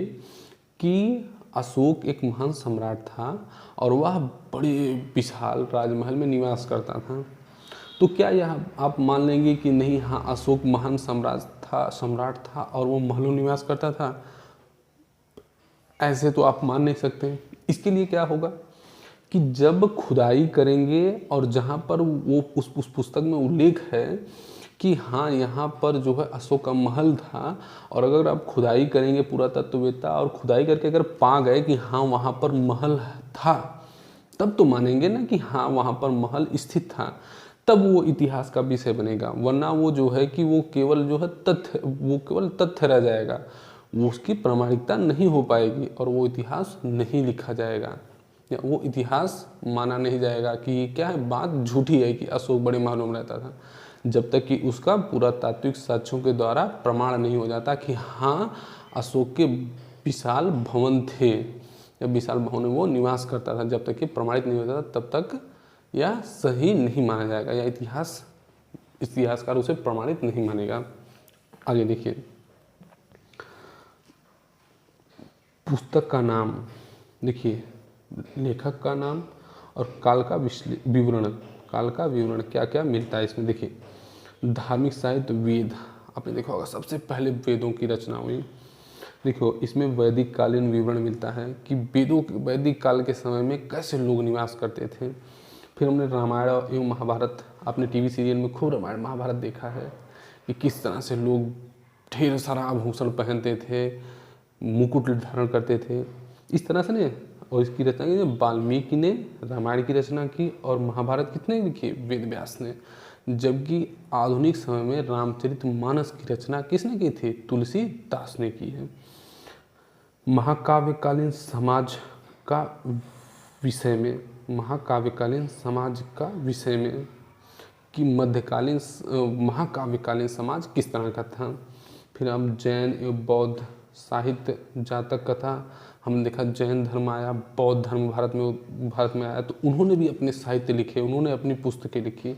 कि अशोक एक महान सम्राट था और वह बड़े विशाल राजमहल में निवास करता था, तो क्या यह आप मान लेंगे कि नहीं, हाँ अशोक महान सम्राट था और वो महलों निवास करता था? ऐसे तो आप मान नहीं सकते। इसके लिए क्या होगा कि जब खुदाई करेंगे और जहाँ पर वो उस पुस्तक में उल्लेख है कि हाँ यहाँ पर जो है अशोक का महल था, और अगर आप खुदाई करेंगे पुरातत्ववेत्ता, और खुदाई करके अगर पा गए कि हाँ वहाँ पर महल था, तब तो मानेंगे ना कि हाँ वहाँ पर महल स्थित था, तब वो इतिहास का विषय बनेगा। वरना वो जो है कि वो केवल जो है केवल तथ्य रह जाएगा, वो उसकी प्रामाणिकता नहीं हो पाएगी और वो इतिहास नहीं लिखा जाएगा, या वो इतिहास माना नहीं जाएगा कि क्या है, बात झूठी है कि अशोक बड़े महलों में रहता था, जब तक कि उसका पुरातात्विक साक्ष्यों के द्वारा प्रमाण नहीं हो जाता कि हाँ अशोक के विशाल भवन थे, या विशाल भवन में वो निवास करता था। जब तक कि प्रमाणित नहीं होता तब तक यह सही नहीं माना जाएगा, या इतिहासकार उसे प्रमाणित नहीं मानेगा। आगे देखिए, पुस्तक का नाम देखिए, लेखक का नाम और काल का विवरण। काल का विवरण क्या क्या मिलता है इसमें? देखिए, धार्मिक साहित्य, वेद, आपने देखा होगा सबसे पहले वेदों की रचना हुई। देखो इसमें वैदिक कालीन विवरण मिलता है कि वैदिक काल के समय में कैसे लोग निवास करते थे। फिर हमने रामायण एवं महाभारत, आपने टीवी सीरियल में खूब रामायण महाभारत देखा है कि किस तरह से लोग ढेर सारा आभूषण पहनते थे, मुकुट धारण करते थे, इस तरह से ने। और इसकी रचना की वाल्मीकि ने रामायण की रचना की, और महाभारत कितने लिखी? वेद व्यास ने। जबकि आधुनिक समय में रामचरितमानस की रचना किसने की थी? तुलसीदास ने की है। महाकाव्यकालीन समाज का विषय में, महाकाव्यकालीन समाज का विषय में कि मध्यकालीन महाकाव्यकालीन समाज किस तरह का था। फिर हम जैन एवं बौद्ध साहित्य, जातक कथा, हमने देखा जैन धर्म आया, बौद्ध धर्म भारत में आया, तो उन्होंने भी अपने साहित्य लिखे, उन्होंने अपनी पुस्तकें लिखी।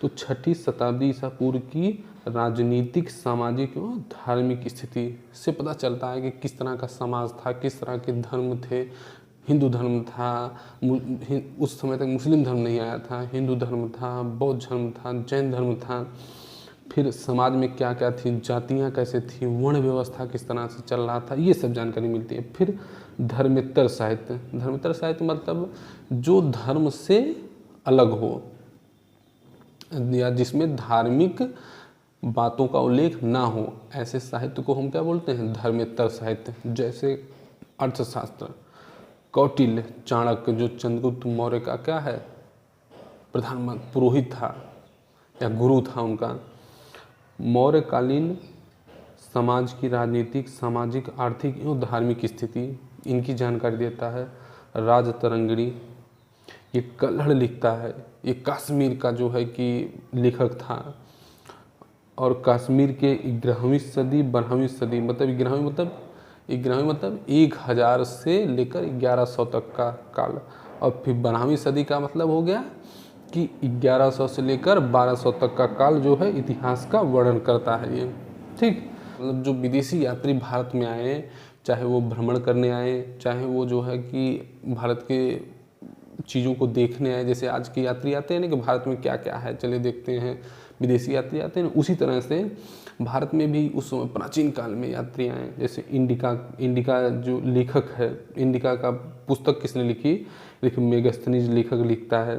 तो 6ठी शताब्दी ईसा पूर्व की राजनीतिक, सामाजिक एवं धार्मिक स्थिति से पता चलता है कि किस तरह का समाज था, किस तरह के धर्म थे। हिंदू धर्म था, उस समय तक मुस्लिम धर्म नहीं आया था, हिंदू धर्म था, बौद्ध धर्म था, जैन धर्म था। फिर समाज में क्या क्या थी, जातियाँ कैसे थी, वर्ण व्यवस्था किस तरह से चल रहा था, ये सब जानकारी मिलती है। फिर धर्मेतर साहित्य, धर्मेतर साहित्य मतलब जो धर्म से अलग हो, या जिसमें धार्मिक बातों का उल्लेख ना हो, ऐसे साहित्य को हम क्या बोलते हैं? धर्मेतर साहित्य। जैसे अर्थशास्त्र, कौटिल्य, चाणक्य, जो चंद्रगुप्त मौर्य का क्या है, प्रधानमंत्री, पुरोहित था या गुरु था उनका। मौर्यकालीन समाज की राजनीतिक, सामाजिक, आर्थिक एवं धार्मिक स्थिति, इनकी जानकारी देता है। राजतरंगिणी, ये कल्हड़ लिखता है, ये कश्मीर का जो है कि लेखक था, और कश्मीर के 11वीं सदी 12वीं सदी, मतलब 11वीं मतलब 1000 से लेकर 1100 तक का काल, और फिर 12वीं सदी का मतलब हो गया कि 1100 से लेकर 1200 तक का काल जो है इतिहास का वर्णन करता है ये। ठीक, मतलब जो विदेशी यात्री भारत में आए, चाहे वो भ्रमण करने आए, चाहे वो जो है कि भारत के चीज़ों को देखने आए, जैसे आज के यात्री आते हैं ना कि भारत में क्या क्या है, चले देखते हैं, विदेशी यात्री आते हैं, उसी तरह से भारत में भी उस समय प्राचीन काल में यात्री आए। जैसे इंडिका जो लेखक है, इंडिका का पुस्तक किसने लिखी? देखिए मेगास्थनीज लेखक लिखता है,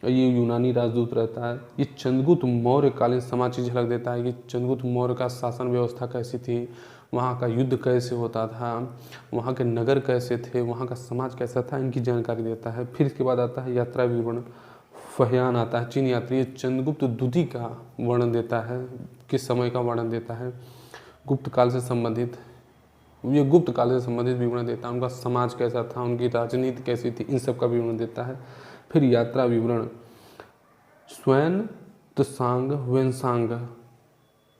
ये यूनानी राजदूत रहता है। ये चंद्रगुप्त मौर्य कालीन समाज की झलक देता है कि चंद्रगुप्त मौर्य का शासन व्यवस्था कैसी थी, वहाँ का युद्ध कैसे होता था, वहाँ के नगर कैसे थे, वहाँ का समाज कैसा था, इनकी जानकारी देता है। फिर इसके बाद आता है यात्रा विवरण। फहियान आता है, चीन यात्री चंद्रगुप्त द्वितीय का वर्णन देता है, किस समय का वर्णन देता है, गुप्त काल से संबंधित, ये गुप्त काल से संबंधित विवरण देता है, उनका समाज कैसा था, उनकी राजनीति कैसी थी, इन सब का विवरण देता है। फिर यात्रा विवरण, स्वयं त्सांग वेनसांग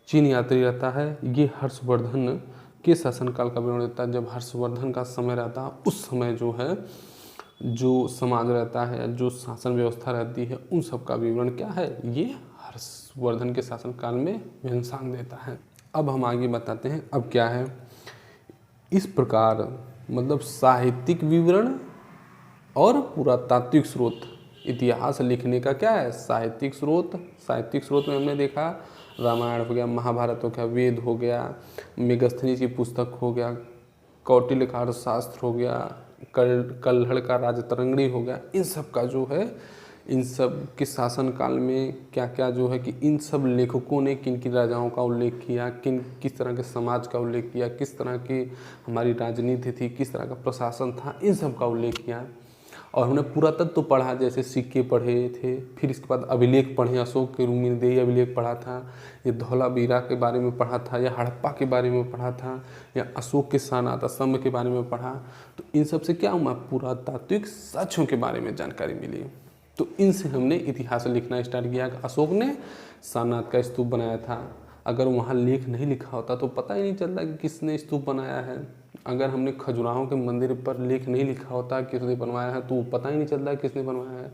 चीन यात्री रहता है, ये हर्षवर्धन के शासनकाल का विवरण देता है। जब हर्षवर्धन का समय रहता है उस समय जो है जो समाज रहता है, जो शासन व्यवस्था रहती है, उन सब का विवरण क्या है, ये हर्षवर्धन के शासनकाल में वेनसांग देता है। अब हम आगे बताते हैं अब क्या है। इस प्रकार मतलब साहित्यिक विवरण और पुरातात्विक स्रोत, इतिहास लिखने का क्या है, साहित्यिक स्रोत। साहित्यिक स्रोत में हमने देखा रामायण हो गया, महाभारत हो गया, वेद हो गया, मेगस्थनीज की पुस्तक हो गया, कौटिल्य का अर्थशास्त्र हो गया, कल्हड़ का राजतरंगिणी हो गया। इन सब का जो है, इन सब के शासनकाल में क्या क्या जो है कि इन सब लेखकों ने किन किन राजाओं का उल्लेख किया, किस तरह के समाज का उल्लेख किया, किस तरह की हमारी राजनीति थी, किस तरह का प्रशासन था, इन सब का उल्लेख किया। और हमने पुरातत्व तो पढ़ा, जैसे सिक्के पढ़े थे, फिर इसके बाद अभिलेख पढ़े, अशोक के रूमिनदेही अभिलेख पढ़ा था, ये धौलावीरा के बारे में पढ़ा था, या हड़प्पा के बारे में पढ़ा था, या अशोक के शानात स्तंभ के बारे में पढ़ा। तो इन सब से क्या हुआ, पुरातात्विक साक्ष्यों के बारे में जानकारी मिली। तो इनसे हमने इतिहास लिखना स्टार्ट किया। अशोक ने सारनाथ का स्तूप बनाया था, अगर वहाँ लेख नहीं लिखा होता तो पता ही नहीं चलता कि किसने स्तूप बनाया है। अगर हमने खजुराहो के मंदिर पर लेख नहीं लिखा होता किसने बनवाया है तो पता ही नहीं चलता किसने बनवाया है।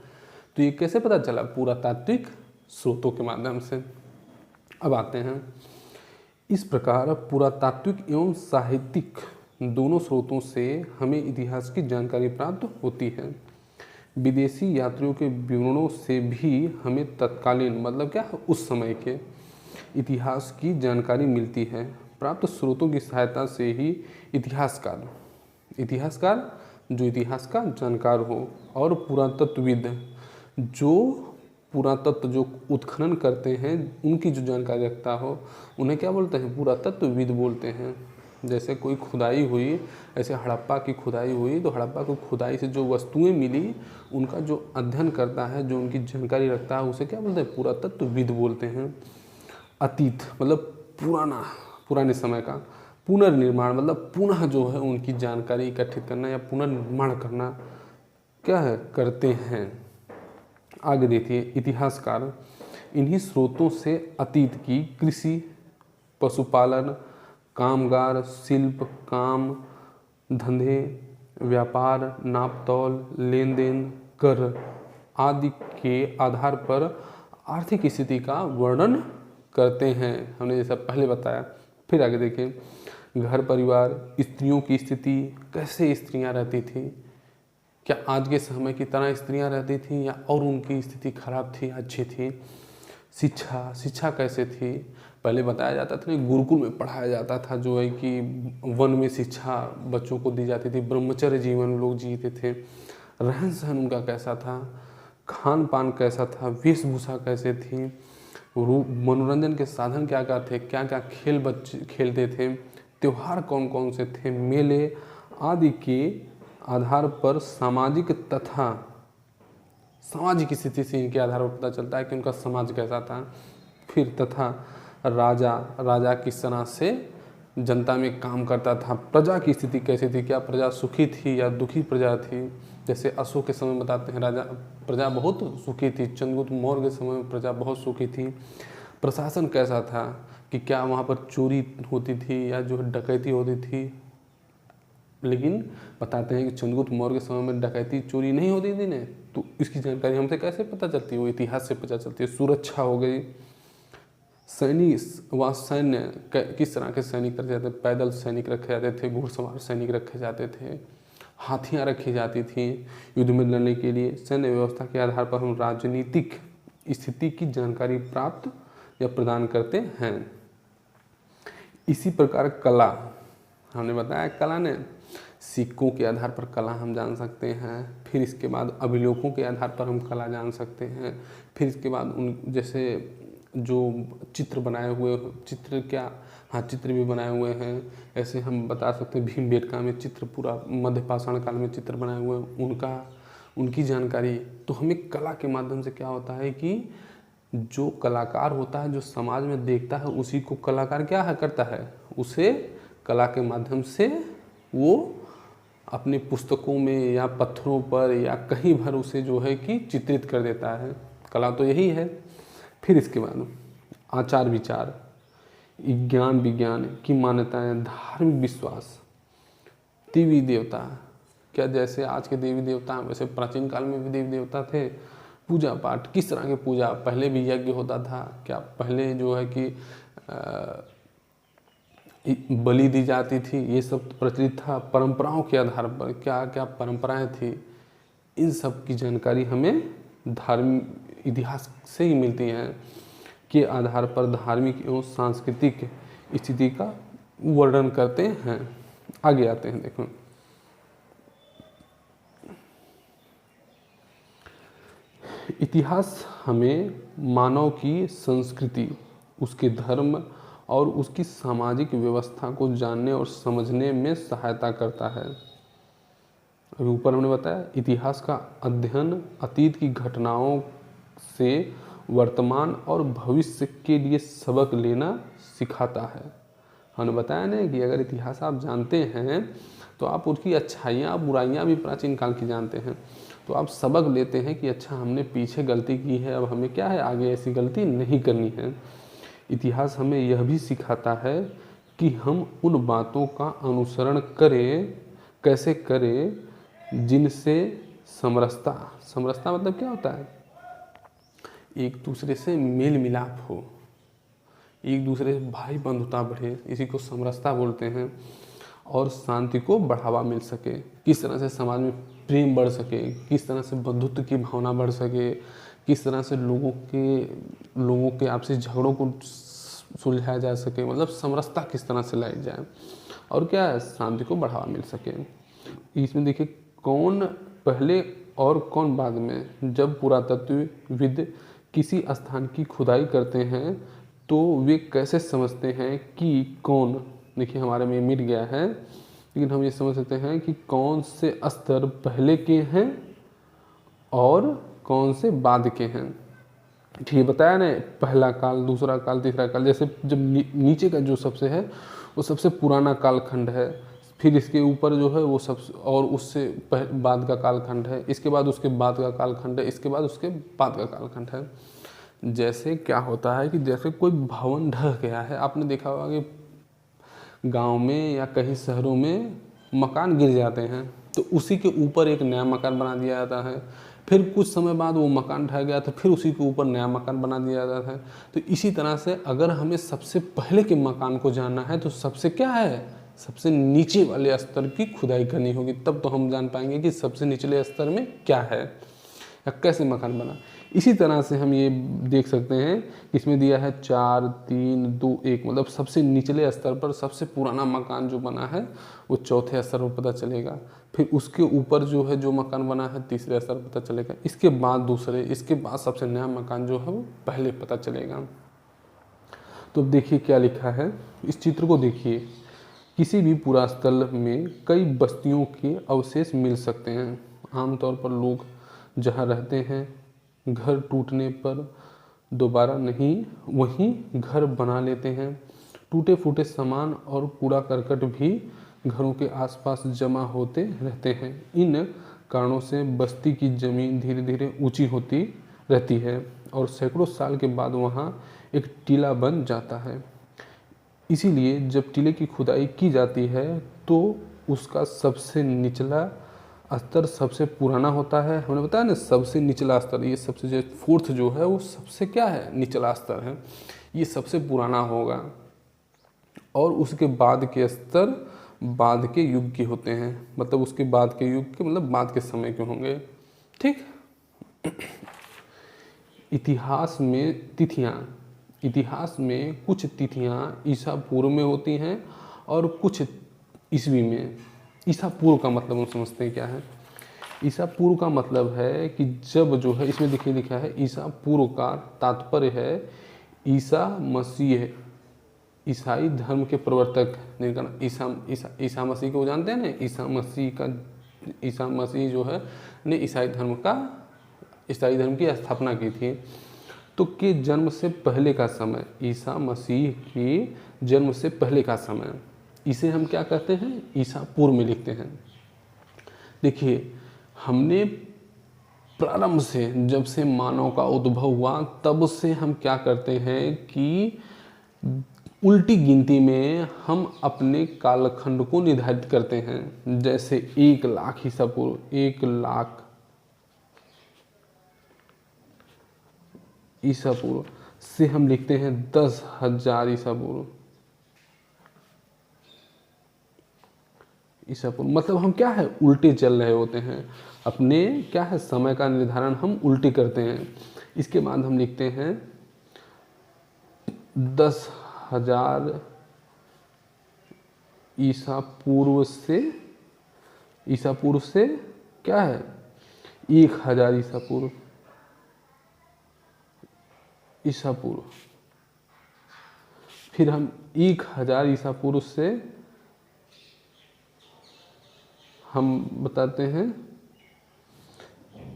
तो ये कैसे पता चला, पुरातात्विक स्रोतों के माध्यम से। अब आते हैं, इस प्रकार पुरातात्विक एवं साहित्यिक दोनों स्रोतों से हमें इतिहास की जानकारी प्राप्त होती है। विदेशी यात्रियों के विवरणों से भी हमें तत्कालीन मतलब क्या उस समय के इतिहास की जानकारी मिलती है। प्राप्त स्रोतों की सहायता से ही इतिहासकार जो इतिहास का जानकार हो और पुरातत्वविद जो पुरातत्व जो उत्खनन करते हैं उनकी जो जानकारी रखता हो, उन्हें क्या बोलते हैं, पुरातत्वविद बोलते हैं। जैसे कोई खुदाई हुई, ऐसे हड़प्पा की खुदाई हुई, तो हड़प्पा को खुदाई से जो वस्तुएं मिली उनका जो अध्ययन करता है, जो उनकी जानकारी रखता है, उसे क्या बोलते हैं, पुरातत्वविद बोलते हैं। अतीत मतलब पुराने समय का, पुनर्निर्माण मतलब पुनः जो है उनकी जानकारी इकट्ठित करना या पुनर्निर्माण करना क्या है, करते हैं। आगे देखिए, इतिहासकार इन्हीं स्रोतों से अतीत की कृषि, पशुपालन, कामगार, शिल्प, काम धंधे, व्यापार, नापतौल, लेन देन, कर आदि के आधार पर आर्थिक स्थिति का वर्णन करते हैं। हमने जैसा पहले बताया। फिर आगे देखें, घर परिवार, स्त्रियों की स्थिति, कैसे स्त्रियां रहती थी, क्या आज के समय की तरह स्त्रियां रहती थीं या और उनकी स्थिति खराब थी, अच्छी थी। शिक्षा कैसे थी, पहले बताया जाता था ना, गुरुकुल में पढ़ाया जाता था, जो है कि वन में शिक्षा बच्चों को दी जाती थी, ब्रह्मचर्य जीवन लोग जीते थे। रहन सहन उनका कैसा था, खान पान कैसा था, वेशभूषा कैसे थी, मनोरंजन के साधन क्या क्या थे, क्या क्या खेल बच्चे खेलते थे, त्यौहार कौन कौन से थे, मेले आदि के आधार पर सामाजिक स्थिति से इनके आधार पर पता चलता है कि उनका समाज कैसा था। फिर तथा राजा किस तरह से जनता में काम करता था, प्रजा की स्थिति कैसी थी, क्या प्रजा सुखी थी या दुखी प्रजा थी। जैसे अशोक के समय बताते हैं प्रजा बहुत सुखी थी, चंद्रगुप्त मौर्य के समय में प्रजा बहुत सुखी थी। प्रशासन कैसा था, कि क्या वहाँ पर चोरी होती थी या जो डकैती होती थी। लेकिन बताते हैं कि चंद्रगुप्त मौर्य के समय में डकैती चोरी नहीं होती थी ना, तो इसकी जानकारी हमसे कैसे पता चलती है, वो इतिहास से पता चलती है। सुरक्षा हो गई, सैन्य किस तरह के सैनिक रखे जाते, पैदल सैनिक रखे जाते थे, घुड़सवार सैनिक रखे जाते थे, हाथियाँ रखी जाती थी युद्ध में लड़ने के लिए। सैन्य व्यवस्था के आधार पर हम राजनीतिक स्थिति की जानकारी प्राप्त या प्रदान करते हैं। इसी प्रकार कला, हमने बताया कला ने सिक्कों के आधार पर कला हम जान सकते हैं। फिर इसके बाद अभिलेखों के आधार पर हम कला जान सकते हैं। फिर इसके बाद उन जैसे जो चित्र बनाए हुए, चित्र क्या, हाँ चित्र भी बनाए हुए हैं। ऐसे हम बता सकते हैं भीमबेटका में चित्र, पूरा मध्य पाषाण काल में चित्र बनाए हुए हैं, उनकी जानकारी। तो हमें कला के माध्यम से क्या होता है कि जो कलाकार होता है, जो समाज में देखता है, उसी को कलाकार क्या है करता है, उसे कला के माध्यम से वो अपनी पुस्तकों में या पत्थरों पर या कहीं भर उसे जो है कि चित्रित कर देता है। कला तो यही है। फिर इसके बाद आचार विचार, ज्ञान विज्ञान की मान्यताएं, धार्मिक विश्वास, देवी देवता, क्या जैसे आज के देवी देवता वैसे प्राचीन काल में भी देवी देवता थे। पूजा पाठ, किस तरह के पूजा, पहले भी यज्ञ होता था क्या, पहले जो है कि बलि दी जाती थी, ये सब प्रचलित था। परंपराओं के आधार पर क्या क्या परंपराएं थी, इन सब की जानकारी हमें धार्मिक इतिहास से ही मिलती है, के आधार पर धार्मिक एवं सांस्कृतिक स्थिति का वर्णन करते हैं। आगे आते हैं, देखो इतिहास हमें मानव की संस्कृति, उसके धर्म और उसकी सामाजिक व्यवस्था को जानने और समझने में सहायता करता है। अभी ऊपर हमने बताया इतिहास का अध्ययन अतीत की घटनाओं से वर्तमान और भविष्य के लिए सबक लेना सिखाता है। हमने बताया ना कि अगर इतिहास आप जानते हैं तो आप उसकी अच्छाइयाँ बुराइयाँ भी प्राचीन काल की जानते हैं, तो आप सबक लेते हैं कि अच्छा हमने पीछे गलती की है, अब हमें क्या है आगे ऐसी गलती नहीं करनी है। इतिहास हमें यह भी सिखाता है कि हम उन बातों का अनुसरण करें, कैसे करें जिनसे समरसता मतलब क्या होता है, एक दूसरे से मेल मिलाप हो, एक दूसरे से भाई बंधुता बढ़े, इसी को समरसता बोलते हैं। और शांति को बढ़ावा मिल सके, किस तरह से समाज में प्रेम बढ़ सके, किस तरह से बंधुत्व की भावना बढ़ सके, किस तरह से लोगों के आपसी झगड़ों को सुलझाया जा सके, मतलब समरसता किस तरह से लाई जाए और क्या है शांति को बढ़ावा मिल सके। इसमें देखिए कौन पहले और कौन बाद में, जब पुरातत्वविद किसी स्थान की खुदाई करते हैं तो वे कैसे समझते हैं कि कौन, देखिए हमारे में मिट गया है, लेकिन हम ये समझ सकते हैं कि कौन से स्तर पहले के हैं और कौन से बाद के हैं। ठीक बताया ना, पहला काल, दूसरा काल, तीसरा काल, जैसे जब नीचे का जो सबसे है वो सबसे पुराना कालखंड है, फिर इसके ऊपर जो है वो सब और उससे बाद का कालखंड है, इसके बाद उसके बाद का कालखंड है, इसके बाद उसके बाद का कालखंड है। जैसे क्या होता है कि जैसे कोई भवन ढह गया है, आपने देखा होगा कि गांव में या कहीं शहरों में मकान गिर जाते हैं तो उसी के ऊपर एक नया मकान बना दिया जाता है, फिर कुछ समय बाद वो मकान ढह गया तो फिर उसी के ऊपर नया मकान बना दिया जाता है। तो इसी तरह से अगर हमें सबसे पहले के मकान को जानना है तो सबसे क्या है, सबसे नीचे वाले स्तर की खुदाई करनी होगी, तब तो हम जान पाएंगे कि सबसे निचले स्तर में क्या है या कैसे मकान बना। इसी तरह से हम ये देख सकते हैं कि इसमें दिया है 4 3 2 1, मतलब सबसे निचले स्तर पर सबसे पुराना मकान जो बना है वो चौथे स्तर पर पता चलेगा, फिर उसके ऊपर जो है जो मकान बना है तीसरे स्तर पर पता चलेगा, इसके बाद दूसरे, इसके बाद सबसे नया मकान जो है वो पहले पता चलेगा। तो देखिए क्या लिखा है, इस चित्र को देखिए, किसी भी पुरास्थल में कई बस्तियों के अवशेष मिल सकते हैं। आमतौर पर लोग जहाँ रहते हैं घर टूटने पर दोबारा नहीं वहीं घर बना लेते हैं। टूटे फूटे सामान और कूड़ा करकट भी घरों के आसपास जमा होते रहते हैं। इन कारणों से बस्ती की ज़मीन धीरे धीरे ऊंची होती रहती है और सैकड़ों साल के बाद वहाँ एक टीला बन जाता है। इसीलिए जब टीले की खुदाई की जाती है तो उसका सबसे निचला स्तर सबसे पुराना होता है। हमने बताया ना सबसे निचला स्तर, ये सबसे जो फोर्थ जो है वो सबसे क्या है, निचला स्तर है, ये सबसे पुराना होगा और उसके बाद के स्तर बाद के युग के होते हैं, मतलब उसके बाद के युग के मतलब बाद के समय के होंगे। ठीक। इतिहास में तिथियाँ, इतिहास में कुछ तिथियाँ ईसा पूर्व में होती हैं और कुछ ईस्वी में। ईसा पूर्व का मतलब हम समझते हैं क्या है, ईसा पूर्व का मतलब है कि जब जो है, इसमें देखिए लिखा है ईसा पूर्व का तात्पर्य है ईसा मसीह, ईसाई धर्म के प्रवर्तक जिनका ईसा मसीह को जानते हैं ना, ईसा मसीह जो है ने ईसाई धर्म की स्थापना की थी। तो के जन्म से पहले का समय, ईसा मसीह की जन्म से पहले का समय, इसे हम क्या कहते हैं, ईसा पूर्व में लिखते हैं। देखिए, हमने प्रारंभ से, जब से मानव का उद्भव हुआ तब से हम क्या करते हैं कि उल्टी गिनती में हम अपने कालखंड को निर्धारित करते हैं। जैसे 1,00,000 ईसा पूर्व, 1,00,000 ईसा पूर्व से हम लिखते हैं 10,000 ईसा पूर्व। मतलब हम क्या है, उल्टे चल रहे होते हैं अपने, क्या है, समय का निर्धारण हम उल्टे करते हैं। इसके बाद हम लिखते हैं 10,000 ईसा पूर्व से क्या है, 1,000 ईसा पूर्व। फिर हम 1,000 ईसा पूर्व से हम बताते हैं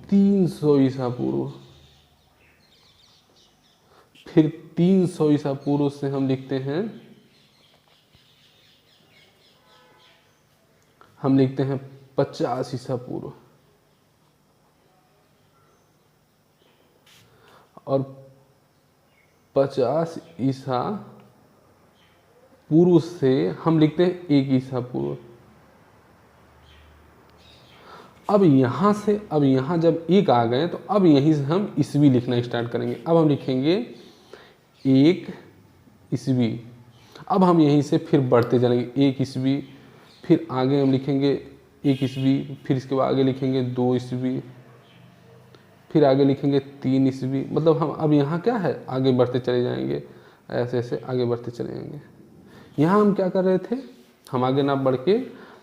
300 ईसा पूर्व। फिर 300 ईसा पूर्व से हम लिखते हैं 50 ईसा पूर्व। और 50 ईसा पूर्व से हम लिखते हैं 1 ईसा पूर्व। अब यहाँ जब 1 आ गए तो अब यहीं से हम ईस्वी लिखना स्टार्ट करेंगे। अब हम लिखेंगे 1 ईस्वी। अब हम यहीं से फिर बढ़ते जाएंगे, 1 ईस्वी, फिर आगे हम लिखेंगे 1 ईस्वी, फिर इसके बाद आगे लिखेंगे 2 ईस्वी, फिर आगे लिखेंगे 3 ईस्वी। मतलब हम अब यहाँ क्या है, आगे बढ़ते चले जाएंगे, ऐसे ऐसे आगे बढ़ते चले जाएंगे। यहाँ हम क्या कर रहे थे, हम आगे ना बढ़ के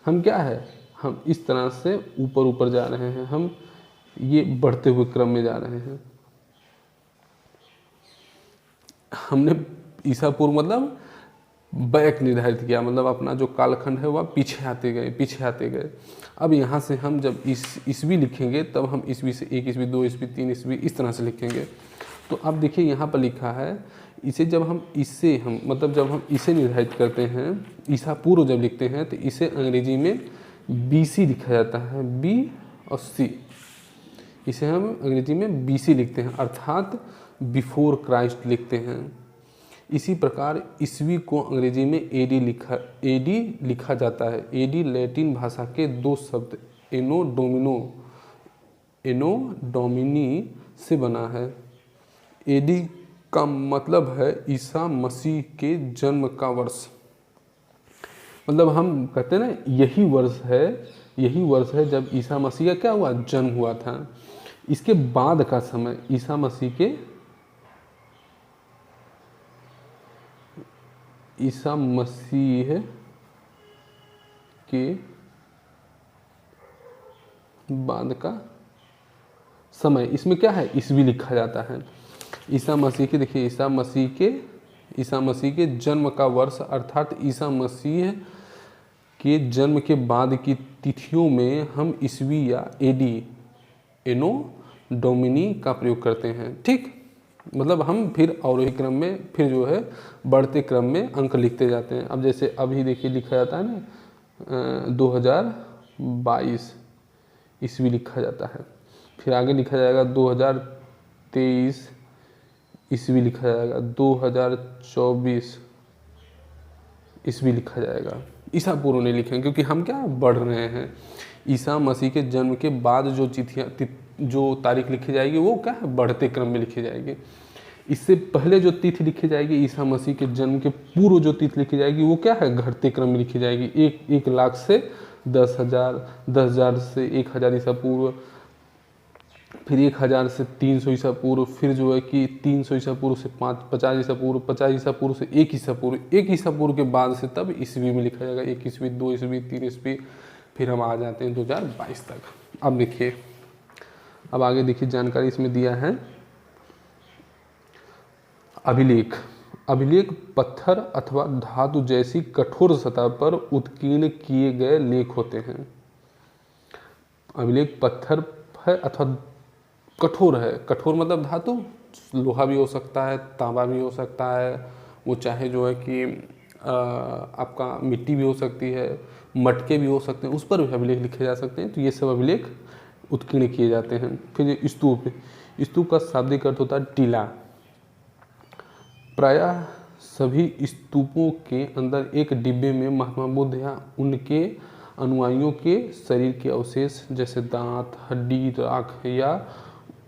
हम क्या है, हम इस तरह से ऊपर जा रहे हैं, हम ये बढ़ते हुए क्रम में जा रहे हैं। हमने ईसा पूर्व मतलब बैक निर्धारित किया, मतलब अपना जो कालखंड है वह पीछे आते गए। अब यहाँ से हम जब ईस्वी लिखेंगे तब हम ईस्वी से 1 ईस्वी, 2 ईस्वी, 3 ईस्वी इस तरह से लिखेंगे। तो अब देखिए यहाँ पर लिखा है, जब हम इसे निर्धारित करते हैं, ईसा पूर्व जब लिखते हैं तो इसे अंग्रेजी में BC लिखा जाता है, B और C। इसे हम अंग्रेजी में BC लिखते हैं, अर्थात बिफोर क्राइस्ट लिखते हैं। इसी प्रकार ईस्वी को अंग्रेजी में AD लिखा जाता है। AD लैटिन भाषा के 2 शब्द एनो डोमिनी से बना है। AD का मतलब है ईसा मसीह के जन्म का वर्ष। मतलब हम कहते हैं ना, यही वर्ष है जब ईसा मसीह का क्या हुआ, जन्म हुआ था। इसके बाद का समय ईसा मसीह के बाद का समय, इसमें क्या है, ईस्वी लिखा जाता है। ईसा मसीह के जन्म का वर्ष, अर्थात ईसा मसीह के जन्म के बाद की तिथियों में हम ईस्वी या AD एनो डोमिनी का प्रयोग करते हैं। ठीक, मतलब हम फिर अवरोही क्रम में फिर जो है बढ़ते क्रम में अंक लिखते जाते हैं। अब जैसे अभी देखिए लिखा जाता है ना 2022 ईस्वी लिखा जाता है, फिर आगे लिखा जाएगा 2023 ईस्वी लिखा जाएगा, 2024 ईस्वी लिखा जाएगा। ईसा पूर्व नहीं लिखेंगे क्योंकि हम क्या बढ़ रहे हैं। ईसा मसीह के जन्म के बाद जो तारीख लिखी जाएगी वो क्या है, बढ़ते क्रम में लिखी जाएगी। इससे पहले जो तिथि लिखी जाएगी, ईसा मसीह के जन्म के पूर्व जो तिथि लिखी जाएगी वो क्या है, घटते क्रम में लिखी जाएगी। 1,00,000 से 10,000, 10,000 से 1,000 ईसा पूर्व, फिर 1,000 से 300 ईसा पूर्व, फिर जो है कि 300 ईसा पूर्व से 50 ईसा पूर्व, 50 ईसा पूर्व से 1 ईसा पूर्व, 1 ईसा पूर्व के बाद से तब ईस्वी में लिखा जाएगा, 1 ईस्वी, 2 ईस्वी, 3 ईस्वी, फिर हम आ जाते हैं 2022 तक। अब देखिए, अब आगे देखिए जानकारी इसमें दिया है। अभिलेख। अभिलेख पत्थर अथवा धातु जैसी कठोर सतह पर उत्कीर्ण किए गए लेख होते हैं। अभिलेख पत्थर है अथवा कठोर है, कठोर मतलब धातु, लोहा भी हो सकता है, तांबा भी हो सकता है, वो चाहे जो है कि आपका मिट्टी भी हो सकती है, मटके भी हो सकते हैं, उस पर भी अभिलेख लिखे जा सकते हैं। तो ये सब अभिलेख उत्कीर्ण किए जाते हैं। फिर स्तूप। स्तूप का शाब्दिक अर्थ होता है टीला। प्रायः सभी स्तूपों के अंदर एक डिब्बे में महात्मा बुद्ध या उनके अनुयायियों के शरीर के अवशेष जैसे दांत, हड्डी, राख या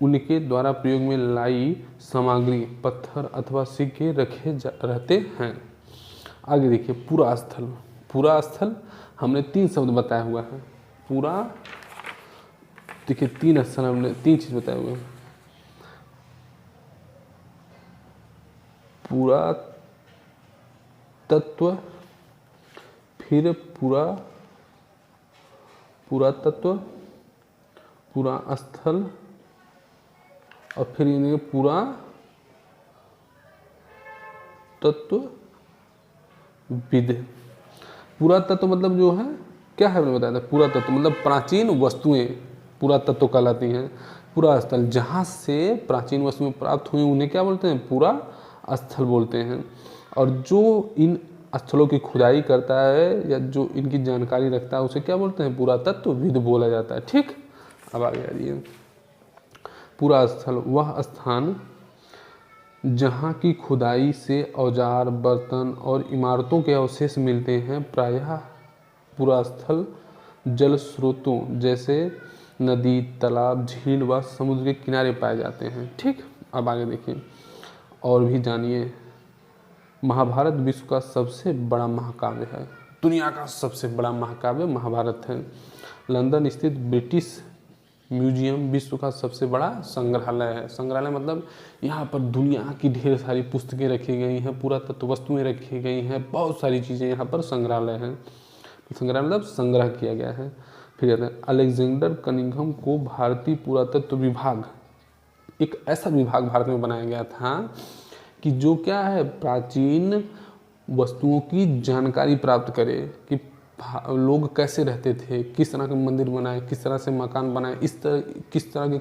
उनके द्वारा प्रयोग में लाई सामग्री, पत्थर अथवा सिक्के रखे रहते हैं। आगे देखिए पूरा स्थल। पूरा स्थल हमने 3 शब्द बताया हुआ है। पूरा देखिए 3 स्थल हमने 3 चीज बताए हुए हैं। पूरा तत्व, फिर पूरा तत्व, पूरा स्थल और फिर ये पूरा तत्व विद। पूरा तत्व मतलब जो है क्या है, मैंने बताया था। पूरा तत्व मतलब प्राचीन वस्तुएं पूरा तत्व कहलाती हैं। पूरा स्थल, जहाँ से प्राचीन वस्तुएं प्राप्त हुई उन्हें क्या बोलते हैं, पूरा स्थल बोलते हैं। और जो इन स्थलों की खुदाई करता है या जो इनकी जानकारी रखता है उसे क्या बोलते हैं, पुरातत्वविद बोला जाता है। ठीक, अब आगे आ जाइए। पूरा स्थल वह स्थान जहाँ की खुदाई से औजार, बर्तन और इमारतों के अवशेष मिलते हैं। प्रायः पूरा स्थल जल स्रोतों जैसे नदी, तालाब, झील व समुद्र के किनारे पाए जाते हैं। ठीक, अब आगे देखिए और भी जानिए। महाभारत विश्व का सबसे बड़ा महाकाव्य है। दुनिया का सबसे बड़ा महाकाव्य महाभारत है। लंदन स्थित ब्रिटिश म्यूजियम विश्व का सबसे बड़ा संग्रहालय है। संग्रहालय मतलब यहाँ पर दुनिया की ढेर सारी पुस्तकें रखी गई हैं, पुरातत्व वस्तुएं रखी गई हैं, बहुत सारी चीज़ें यहाँ पर संग्रहालय है। संग्रहालय मतलब संग्रह किया गया है। फिर कहते हैं अलेक्जेंडर कनिंघम को भारतीय पुरातत्व विभाग, एक ऐसा विभाग भारत में बनाया गया था कि जो क्या है, प्राचीन वस्तुओं की जानकारी प्राप्त करे कि लोग कैसे रहते थे, किस तरह के मंदिर बनाए, किस तरह से मकान बनाए, किस तरह की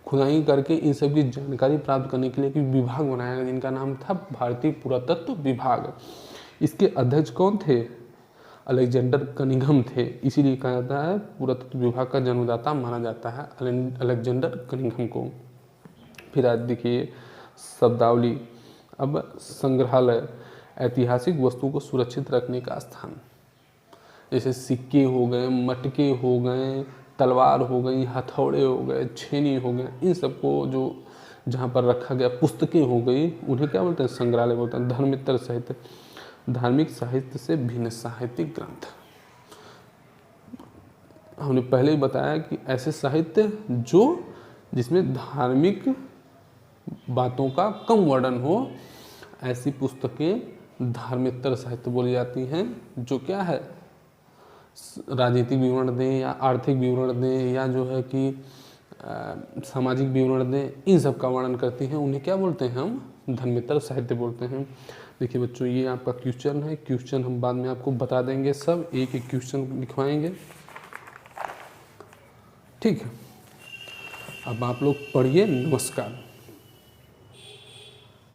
खुदाई करके इन सब की जानकारी प्राप्त करने के लिए एक विभाग बनाया गया जिनका नाम था भारतीय पुरातत्व विभाग। इसके अध्यक्ष कौन थे, अलेक्जेंडर कनिंघम थे। इसीलिए कहा जाता है पुरातत्व विभाग का जन्मदाता माना जाता है अलेक्जेंडर कनिंघम को। फिर आज देखिए शब्दावली। अब संग्रहालय ऐतिहासिक वस्तुओं को सुरक्षित रखने का स्थान, जैसे सिक्के हो गए, मटके हो गए, तलवार हो गई, हथौड़े हो गए, छेनी हो गए, इन सबको जो जहाँ पर रखा गया, पुस्तकें हो गई, उन्हें क्या बोलते हैं, संग्रहालय बोलते हैं। धर्मेतर साहित्य, धार्मिक साहित्य से भिन्न साहित्यिक ग्रंथ। हमने पहले ही बताया कि ऐसे साहित्य जो जिसमें धार्मिक बातों का कम वर्णन हो, ऐसी पुस्तकें धार्मेतर साहित्य बोली जाती हैं। जो क्या है, राजनीतिक विवरण दें या आर्थिक विवरण दें या जो है कि सामाजिक विवरण दें, इन सब का वर्णन करती हैं, उन्हें क्या बोलते हैं, हम धर्मेतर साहित्य बोलते हैं। देखिए बच्चों, ये आपका क्वेश्चन है। क्वेश्चन हम बाद में आपको बता देंगे, सब एक एक क्वेश्चन लिखवाएंगे। ठीक है, अब आप लोग पढ़िए। नमस्कार।